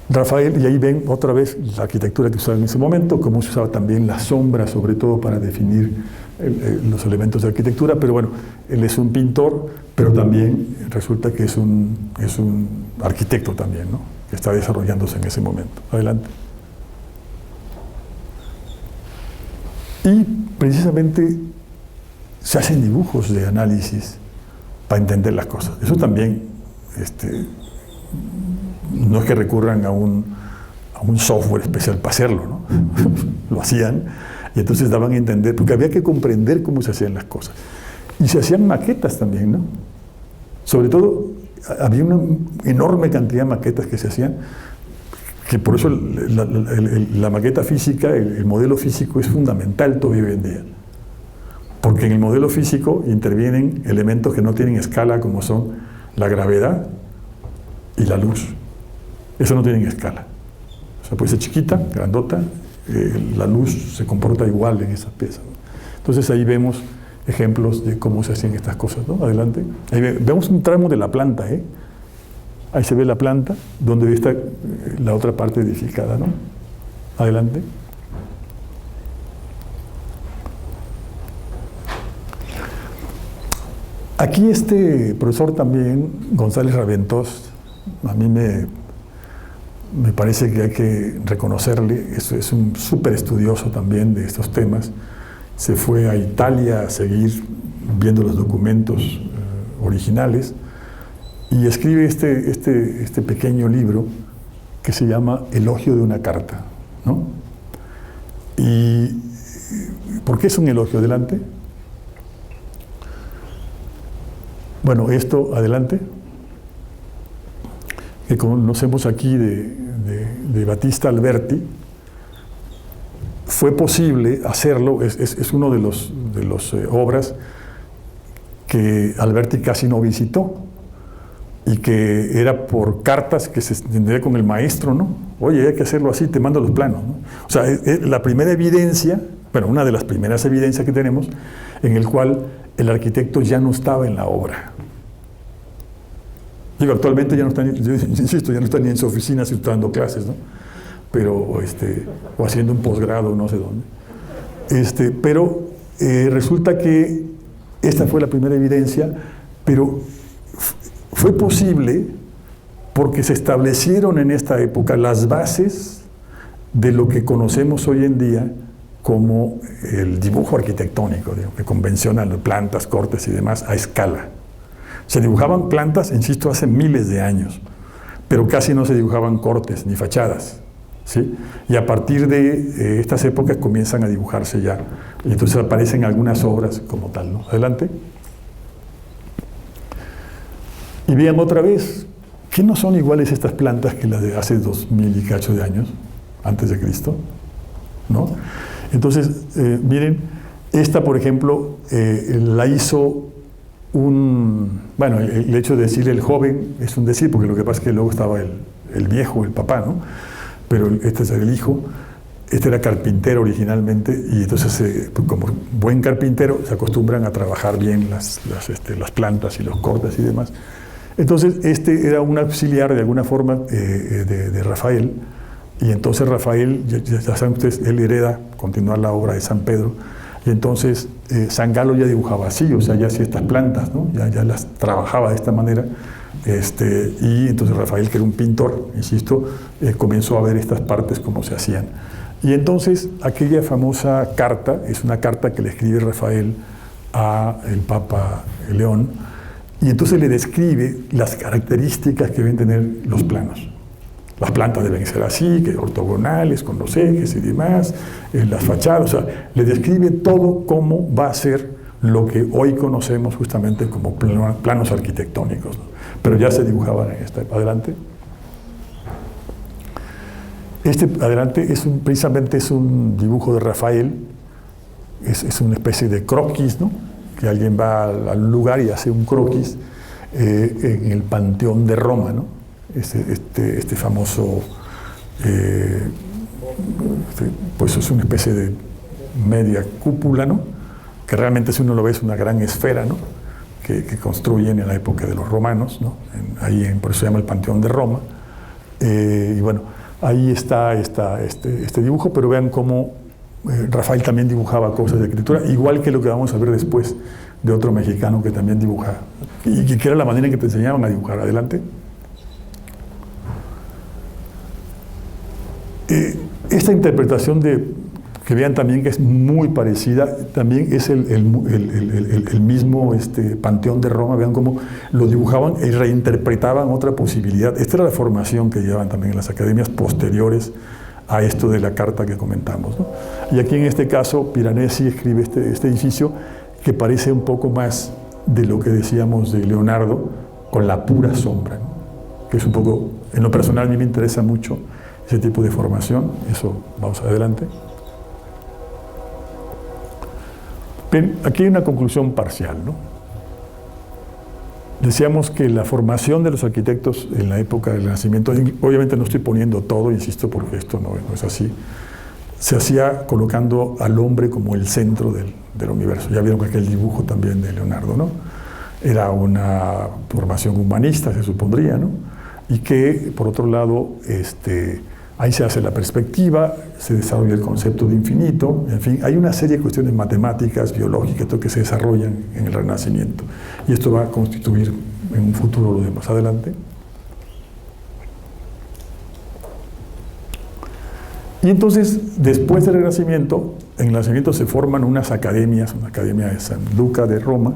Rafael, y ahí ven otra vez la arquitectura que usaba en ese momento, cómo se usaba también la sombra, sobre todo para definir los elementos de arquitectura, pero bueno, él es un pintor, pero también resulta que es un arquitecto también, ¿no? Que está desarrollándose en ese momento. Adelante. Y precisamente se hacen dibujos de análisis para entender las cosas. Eso también, no es que recurran a un software especial para hacerlo, ¿no? Lo hacían y entonces daban a entender, porque había que comprender cómo se hacían las cosas. Y se hacían maquetas también, ¿no? Sobre todo, había una enorme cantidad de maquetas que se hacían, que por eso la maqueta física, el modelo físico es fundamental todavía hoy en día. Porque en el modelo físico intervienen elementos que no tienen escala, como son la gravedad y la luz. Eso no tienen escala. O sea, puede ser chiquita, grandota, la luz se comporta igual en esas piezas, ¿no? Entonces ahí vemos ejemplos de cómo se hacían estas cosas, ¿no? Adelante. Ahí vemos un tramo de la planta, Ahí se ve la planta, donde está la otra parte edificada, ¿no? Adelante. Aquí este profesor también, González Raventós, a mí me parece que hay que reconocerle, es un súper estudioso también de estos temas. Se fue a Italia a seguir viendo los documentos originales y escribe este pequeño libro que se llama Elogio de una carta, ¿no? ¿Y por qué es un elogio? Adelante. Bueno, esto, adelante, que conocemos aquí de Battista Alberti, fue posible hacerlo, es uno de los obras que Alberti casi no visitó y que era por cartas que se tendría con el maestro, ¿no? Oye, hay que hacerlo así, te mando los planos, ¿no? O sea, es la primera evidencia, bueno, una de las primeras evidencias que tenemos en el cual el arquitecto ya no estaba en la obra. Digo, actualmente ya no está, yo insisto, ya no está ni en su oficina, sino está dando clases, ¿no? Pero, o haciendo un posgrado, no sé dónde. Pero resulta que esta fue la primera evidencia, pero fue posible porque se establecieron en esta época las bases de lo que conocemos hoy en día como el dibujo arquitectónico, digo, que convencional, plantas, cortes y demás a escala. Se dibujaban plantas, insisto, hace miles de años, pero casi no se dibujaban cortes ni fachadas, ¿sí? Y a partir de estas épocas comienzan a dibujarse ya, y entonces aparecen algunas obras como tal, ¿no? Adelante. Y vean otra vez, ¿qué no son iguales estas plantas que las de hace 2000 y cacho de años, antes de Cristo? ¿No? Entonces, miren, esta, por ejemplo, la hizo bueno, el hecho de decir el joven es un decir, porque lo que pasa es que luego estaba el viejo, el papá, ¿no? Pero este es el hijo. Este era carpintero originalmente, y entonces, como buen carpintero, se acostumbran a trabajar bien las plantas y los cortes y demás. Entonces, este era un auxiliar de alguna forma de Rafael, y entonces Rafael, ya saben ustedes, él hereda continuar la obra de San Pedro, y entonces San Galo ya dibujaba así, o sea, ya hacía estas plantas, ¿no? Ya las trabajaba de esta manera, y entonces Rafael, que era un pintor, insisto, comenzó a ver estas partes cómo se hacían. Y entonces aquella famosa carta, es una carta que le escribe Rafael al Papa León, y entonces le describe las características que deben tener los planos. Las plantas deben ser así, que ortogonales, con los ejes y demás, las fachadas, o sea, le describe todo cómo va a ser lo que hoy conocemos justamente como planos arquitectónicos, ¿no? Pero ya se dibujaban en esta. Adelante. Adelante, precisamente es un dibujo de Rafael, es una especie de croquis, ¿no? Que alguien va al lugar y hace un croquis en el Panteón de Roma, ¿no? Este famoso, pues es una especie de media cúpula, ¿no? Que realmente, si uno lo ve, es una gran esfera, ¿no? Que construyen en la época de los romanos, ¿no? Por eso se llama el Panteón de Roma. Y bueno, ahí está este dibujo, pero vean cómo Rafael también dibujaba cosas de escritura, igual que lo que vamos a ver después de otro mexicano que también dibujaba, y que era la manera en que te enseñaban a dibujar. Adelante. Esta interpretación que vean también que es muy parecida, también es el mismo Panteón de Roma. Vean cómo lo dibujaban y reinterpretaban otra posibilidad. Esta era la formación que llevaban también en las academias posteriores a esto de la carta que comentamos, ¿no? Y aquí en este caso Piranesi escribe este edificio que parece un poco más de lo que decíamos de Leonardo, con la pura sombra, ¿no? Que es un poco, en lo personal a mí me interesa mucho ese tipo de formación. Eso, vamos adelante. Bien, aquí hay una conclusión parcial, ¿no? Decíamos que la formación de los arquitectos en la época del Renacimiento, obviamente no estoy poniendo todo, insisto, porque esto no es así, se hacía colocando al hombre como el centro del universo. Ya vieron aquel dibujo también de Leonardo, ¿no? Era una formación humanista, se supondría, ¿no? y que, por otro lado, ahí se hace la perspectiva, se desarrolla el concepto de infinito, en fin, hay una serie de cuestiones matemáticas, biológicas, todo que se desarrollan en el Renacimiento. Y esto va a constituir en un futuro lo de más adelante. Y entonces, después del Renacimiento, en el Renacimiento se forman unas academias, una academia de San Luca de Roma,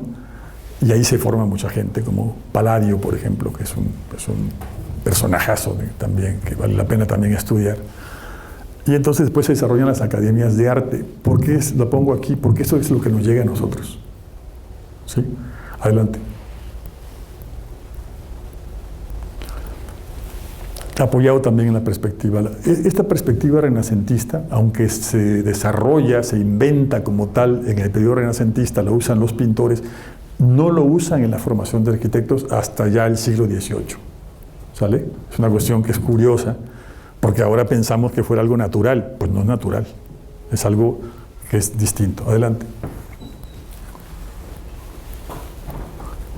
y ahí se forma mucha gente, como Palladio, por ejemplo, que es un personajazo también, que vale la pena también estudiar. Y entonces después se desarrollan las academias de arte. ¿Por qué lo pongo aquí? Porque eso es lo que nos llega a nosotros. ¿Sí? Adelante. Apoyado también en la perspectiva. Esta perspectiva renacentista, aunque se desarrolla, se inventa como tal en el periodo renacentista, lo usan los pintores, no lo usan en la formación de arquitectos hasta ya el siglo XVIII. ¿Sale? Es una cuestión que es curiosa, porque ahora pensamos que fuera algo natural. Pues no es natural, es algo que es distinto. Adelante.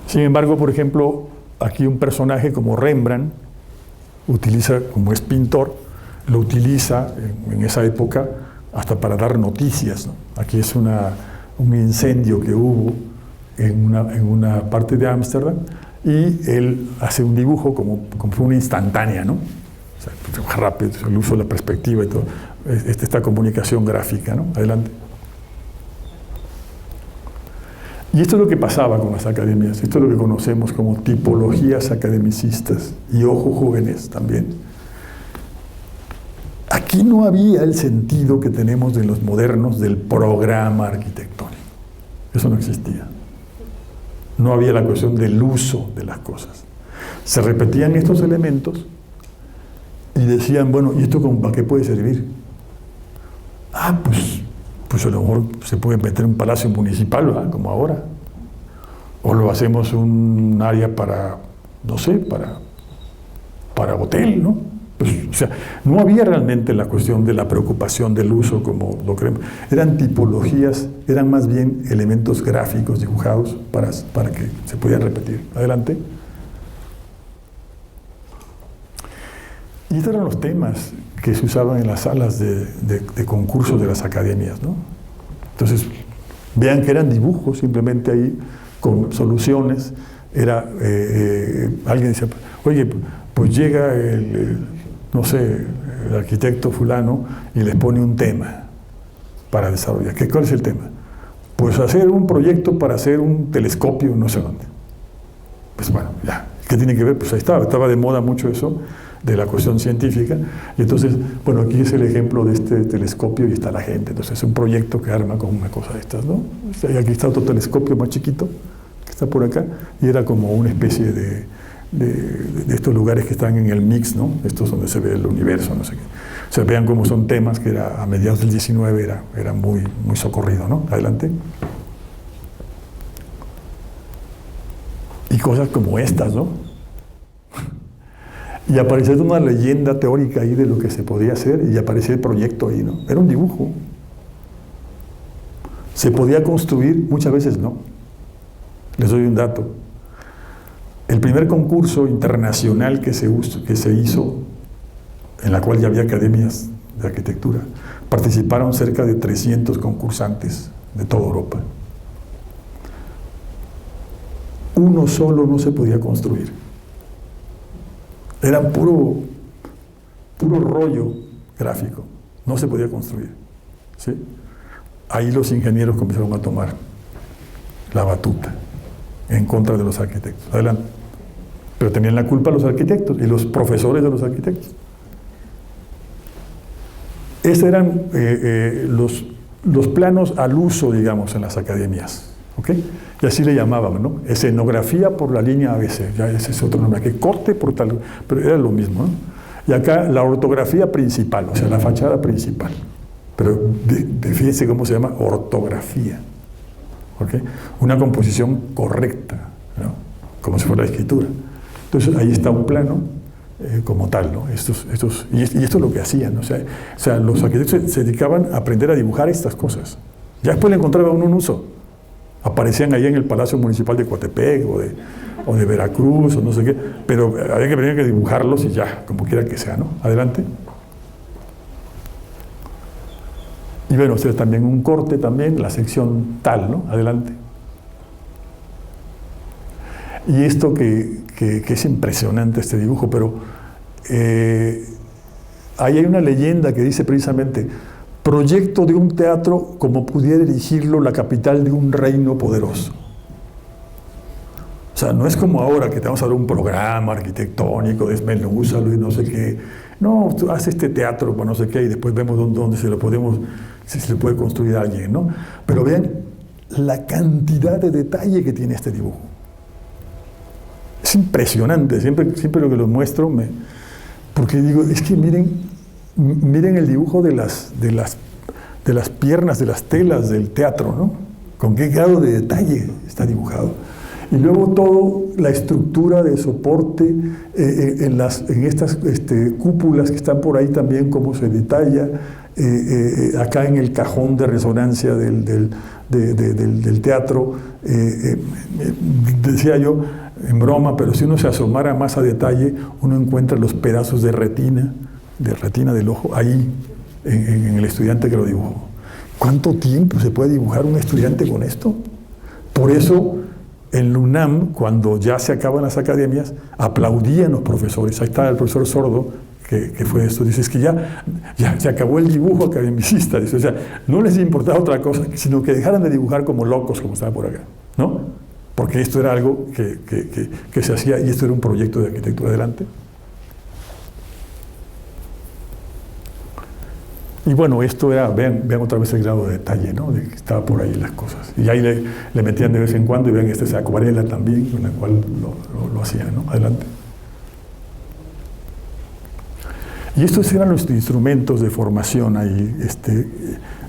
Sin embargo, por ejemplo, aquí un personaje como Rembrandt utiliza, como es pintor, lo utiliza en esa época hasta para dar noticias, ¿no? Aquí es un incendio que hubo en una parte de Ámsterdam, y él hace un dibujo como fue una instantánea, ¿no? O sea, rápido, el uso de la perspectiva y todo, esta comunicación gráfica, ¿no? Adelante. Y esto es lo que pasaba con las academias, esto es lo que conocemos como tipologías academicistas, y ojo, jóvenes también. Aquí no había el sentido que tenemos de los modernos del programa arquitectónico, eso no existía. No había la cuestión del uso de las cosas. Se repetían estos elementos y decían, bueno, ¿y esto para qué puede servir? Ah, pues a lo mejor se puede meter un palacio municipal, ¿verdad? Como ahora. O lo hacemos un área para, no sé, para hotel, ¿no? Pues, o sea, no había realmente la cuestión de la preocupación del uso como lo creemos. Eran tipologías, eran más bien elementos gráficos dibujados para que se pudieran repetir. Adelante. Y estos eran los temas que se usaban en las salas de concursos de las academias, ¿no? Entonces, vean que eran dibujos simplemente ahí con soluciones. Alguien decía, oye, pues llega no sé, el arquitecto fulano y les pone un tema para desarrollar. ¿Cuál es el tema? Pues hacer un proyecto para hacer un telescopio no sé dónde. Pues bueno, ya. ¿Qué tiene que ver? Pues ahí estaba de moda mucho eso de la cuestión científica. Y entonces, bueno, aquí es el ejemplo de este telescopio y está la gente. Entonces es un proyecto que arma con una cosa de estas, ¿no? Y aquí está otro telescopio más chiquito que está por acá y era como una especie de estos lugares que están en el mix, ¿no? Estos donde se ve el universo, no sé qué. O sea, vean cómo son temas que a mediados del 19 era muy, muy socorrido, ¿no? Adelante. Y cosas como estas, ¿no? Y aparecía una leyenda teórica ahí de lo que se podía hacer y aparecía el proyecto ahí, ¿no? Era un dibujo. ¿Se podía construir? Muchas veces no. Les doy un dato. El primer concurso internacional que se hizo, en la cual ya había academias de arquitectura, participaron cerca de 300 concursantes de toda Europa. Uno solo no se podía construir. Era puro rollo gráfico, no se podía construir, ¿sí? Ahí los ingenieros comenzaron a tomar la batuta en contra de los arquitectos. Adelante. Pero tenían la culpa los arquitectos y los profesores de los arquitectos. Esos eran los planos al uso, digamos, en las academias. ¿Ok? Y así le llamaban, ¿no? Escenografía por la línea ABC, ya ese es otro nombre, que corte por tal, pero era lo mismo, ¿no? Y acá la ortografía principal, o sea, la fachada principal. Pero fíjense cómo se llama ortografía. ¿Ok? Una composición correcta, ¿no? Como si fuera la escritura. Entonces ahí está un plano como tal, ¿no? Y esto es lo que hacían, ¿no? O sea, los arquitectos se dedicaban a aprender a dibujar estas cosas. Ya después le encontraban un uso. Aparecían ahí en el Palacio Municipal de Coatepec o de Veracruz, o no sé qué, pero había que venir que dibujarlos y ya, como quiera que sea, ¿no? Adelante. Y bueno, ustedes también un corte también, la sección tal, ¿no? Adelante. Y esto que es impresionante este dibujo, pero ahí hay una leyenda que dice precisamente: proyecto de un teatro como pudiera erigirlo la capital de un reino poderoso. O sea, no es como ahora que te vamos a dar un programa arquitectónico, desmenúzalo y no sé qué. No, tú haz este teatro, pues no sé qué, y después vemos dónde se lo podemos, si se le puede construir a alguien, ¿no? Pero vean la cantidad de detalle que tiene este dibujo. Es impresionante, siempre lo que lo muestro, porque digo, es que miren el dibujo de las piernas, de las telas del teatro, ¿no? Con qué grado de detalle está dibujado. Y luego toda la estructura de soporte en estas cúpulas que están por ahí también, cómo se detalla, acá en el cajón de resonancia del teatro, decía yo en broma, pero si uno se asomara más a detalle, uno encuentra los pedazos de retina del ojo ahí en el estudiante que lo dibujó. ¿Cuánto tiempo se puede dibujar un estudiante con esto? Por eso en la UNAM, cuando ya se acaban las academias, aplaudían los profesores. Ahí está el profesor Sordo, que fue esto. Dice, es que ya se acabó el dibujo academicista. Dice, o sea, no les importaba otra cosa, sino que dejaran de dibujar como locos, como estaba por acá, ¿no? Porque esto era algo que se hacía, y esto era un proyecto de arquitectura. Adelante. Y bueno, esto era, vean otra vez el grado de detalle, ¿no? De que estaba por ahí las cosas. Y ahí le metían de vez en cuando, y vean, esta es acuarela también, con la cual lo hacían, ¿no? Adelante. Y estos eran los instrumentos de formación ahí,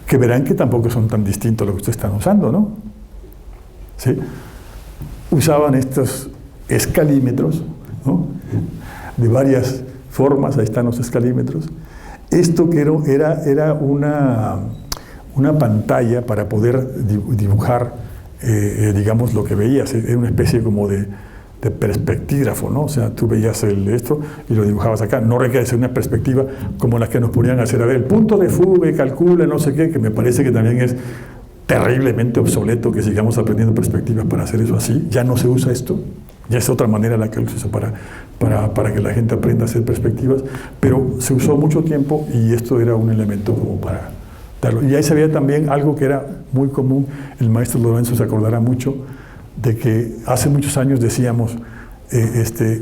que verán que tampoco son tan distintos a lo que ustedes están usando, ¿no? ¿Sí? Usaban estos escalímetros, ¿no? De varias formas, ahí están los escalímetros. Esto que era una pantalla para poder dibujar, digamos, lo que veías. Era una especie como de perspectígrafo, ¿no? O sea, tú veías esto y lo dibujabas acá. No requiere ser una perspectiva como las que nos ponían a hacer. A ver, el punto de fuga, calcula, no sé qué, que me parece que también es terriblemente obsoleto que sigamos aprendiendo perspectivas para hacer eso así. Ya no se usa esto. Ya es otra manera la que se usa para que la gente aprenda a hacer perspectivas, pero se usó mucho tiempo y esto era un elemento como para darlo. Y ahí se veía también algo que era muy común, el maestro Lorenzo se acordará mucho, de que hace muchos años decíamos,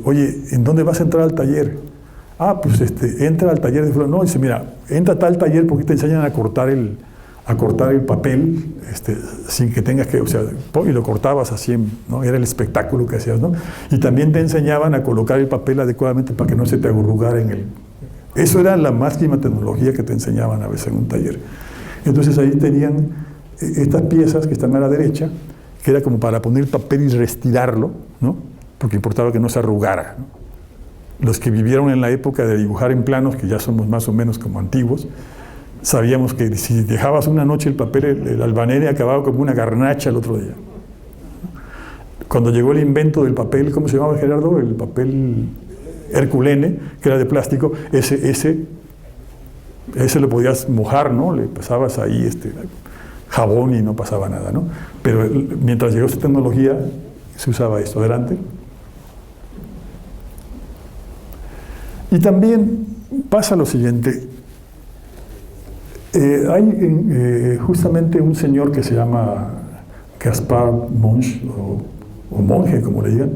oye, ¿en dónde vas a entrar al taller? Ah, pues entra al taller de fulano. No, dice, mira, entra a tal taller porque te enseñan a cortar el papel, sin que tengas que, o sea, y lo cortabas así, ¿no? Era el espectáculo que hacías, ¿no? Y también te enseñaban a colocar el papel adecuadamente para que no se te arrugara Eso era la máxima tecnología que te enseñaban a veces en un taller. Entonces ahí tenían estas piezas que están a la derecha, que era como para poner el papel y reestirarlo, ¿no? Porque importaba que no se arrugara, ¿no? Los que vivieron en la época de dibujar en planos, que ya somos más o menos como antiguos, sabíamos que si dejabas una noche el papel, el albanene acababa como una garnacha el otro día. Cuando llegó el invento del papel, ¿cómo se llamaba, Gerardo? El papel herculene, que era de plástico, ese lo podías mojar, ¿no? Le pasabas ahí jabón y no pasaba nada, ¿no? Pero mientras llegó esta tecnología, se usaba esto. Adelante. Y también pasa lo siguiente. Hay justamente un señor que se llama Gaspar Monge, o monje, como le digan,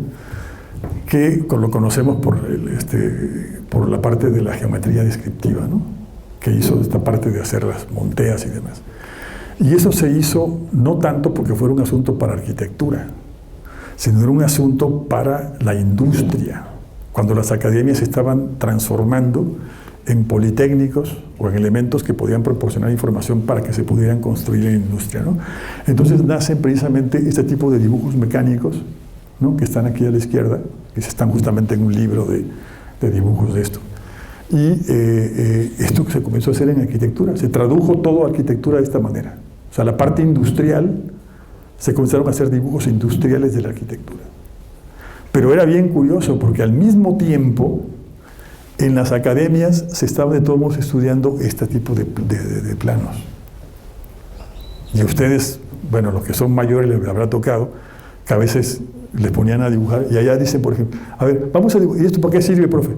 que lo conocemos por la parte de la geometría descriptiva, ¿no? Que hizo esta parte de hacer las monteas y demás. Y eso se hizo no tanto porque fuera un asunto para arquitectura, sino era un asunto para la industria, cuando las academias se estaban transformando en politécnicos o en elementos que podían proporcionar información para que se pudieran construir en industria, ¿no? Entonces nacen precisamente este tipo de dibujos mecánicos, ¿no? Que están aquí a la izquierda, que están justamente en un libro de dibujos de esto. Y esto que se comenzó a hacer en arquitectura, se tradujo todo a arquitectura de esta manera. O sea, la parte industrial, se comenzaron a hacer dibujos industriales de la arquitectura. Pero era bien curioso porque al mismo tiempo en las academias se estaba de todos modos estudiando este tipo de planos. Y a ustedes, bueno, los que son mayores les habrá tocado que a veces les ponían a dibujar y allá dicen, por ejemplo, a ver, vamos a dibujar, ¿y esto para qué sirve, profe?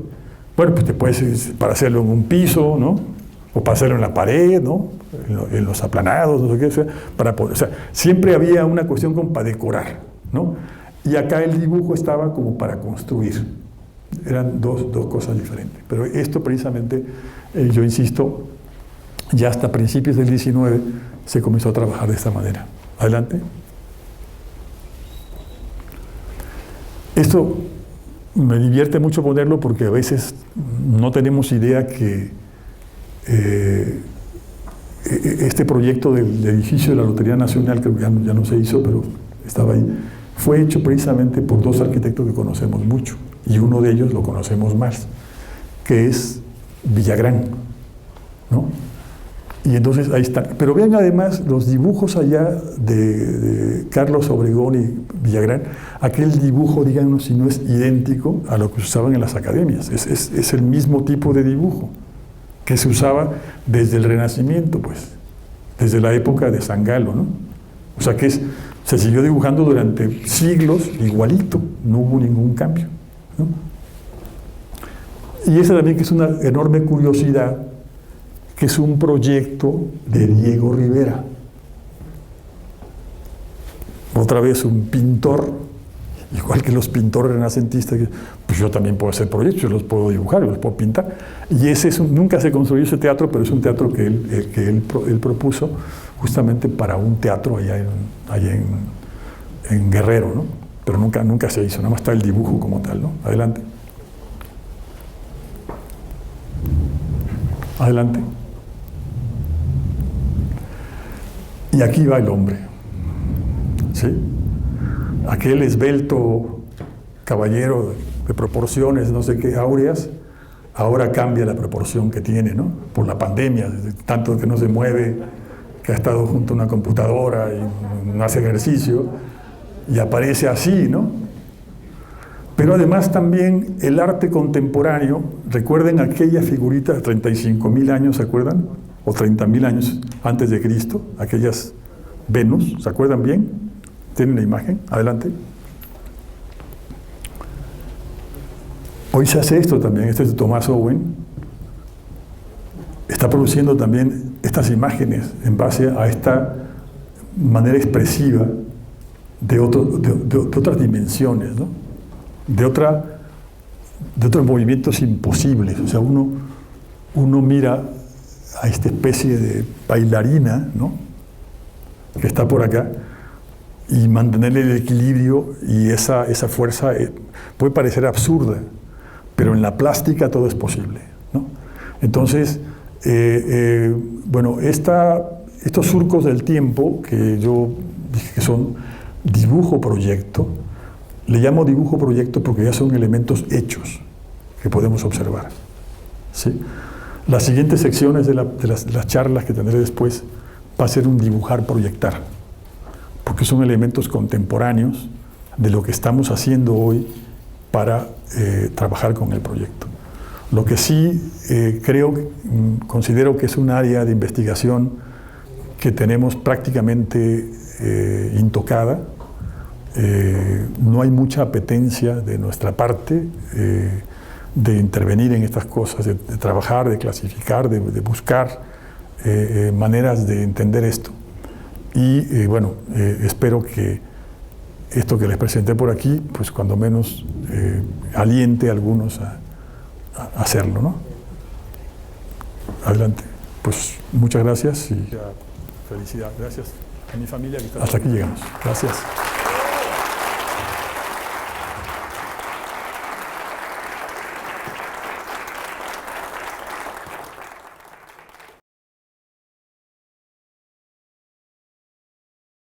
Bueno, pues te puedes, para hacerlo en un piso, ¿no? O para hacerlo en la pared, ¿no? En los aplanados, no sé qué, o sea, para poder, o sea, siempre había una cuestión como para decorar, ¿no? Y acá el dibujo estaba como para construir. Eran dos cosas diferentes. Pero esto precisamente, yo insisto, ya hasta principios del 19 se comenzó a trabajar de esta manera. Adelante. Esto me divierte mucho ponerlo porque a veces no tenemos idea que este proyecto del edificio de la Lotería Nacional, que ya no se hizo, pero estaba ahí, fue hecho precisamente por dos arquitectos que conocemos mucho, y uno de ellos lo conocemos más, que es Villagrán, ¿no? Y entonces ahí está. Pero vean además los dibujos allá de Carlos Obregón y Villagrán, aquel dibujo, díganos si no es idéntico a lo que se usaban en las academias, es el mismo tipo de dibujo que se usaba desde el Renacimiento, pues, desde la época de San Galo, ¿no? O sea que se siguió dibujando durante siglos igualito, no hubo ningún cambio, ¿no? Y esa también que es una enorme curiosidad, que es un proyecto de Diego Rivera. Otra vez un pintor, igual que los pintores renacentistas, pues yo también puedo hacer proyectos, yo los puedo dibujar, yo los puedo pintar. Y nunca se construyó ese teatro, pero es un teatro que él propuso justamente para un teatro allá en Guerrero, ¿no? Pero nunca se hizo, nada más está el dibujo como tal, ¿no? Adelante. Adelante. Y aquí va el hombre, ¿sí? Aquel esbelto caballero de proporciones, no sé qué, áureas, ahora cambia la proporción que tiene, ¿no? Por la pandemia, tanto que no se mueve, que ha estado junto a una computadora y no hace ejercicio, y aparece así, ¿no? Pero además también el arte contemporáneo, recuerden aquella figurita de 35.000 años, ¿se acuerdan? O 30.000 años antes de Cristo, aquellas Venus, ¿se acuerdan bien? ¿Tienen la imagen? Adelante. Hoy se hace esto también, este es de Thomas Owen, está produciendo también estas imágenes en base a esta manera expresiva de otras dimensiones, ¿no? de otros movimientos imposibles. O sea, uno mira a esta especie de bailarina, ¿no? que está por acá, y mantener el equilibrio y esa fuerza puede parecer absurda, pero en la plástica todo es posible, ¿no? Entonces, bueno, estos surcos del tiempo, que yo dije que son dibujo-proyecto, le llamo dibujo-proyecto porque ya son elementos hechos que podemos observar, ¿sí? Las siguientes secciones de las charlas que tendré después va a ser un dibujar-proyectar, porque son elementos contemporáneos de lo que estamos haciendo hoy para trabajar con el proyecto. Lo que sí considero que es un área de investigación que tenemos prácticamente intocada. No hay mucha apetencia de nuestra parte de intervenir en estas cosas, de trabajar, de clasificar, de buscar maneras de entender esto. Y bueno, espero que esto que les presenté por aquí, pues cuando menos aliente a algunos a hacerlo, ¿no? Adelante. Pues muchas gracias y felicidad. Gracias a mi familia. Hasta aquí llegamos. Gracias.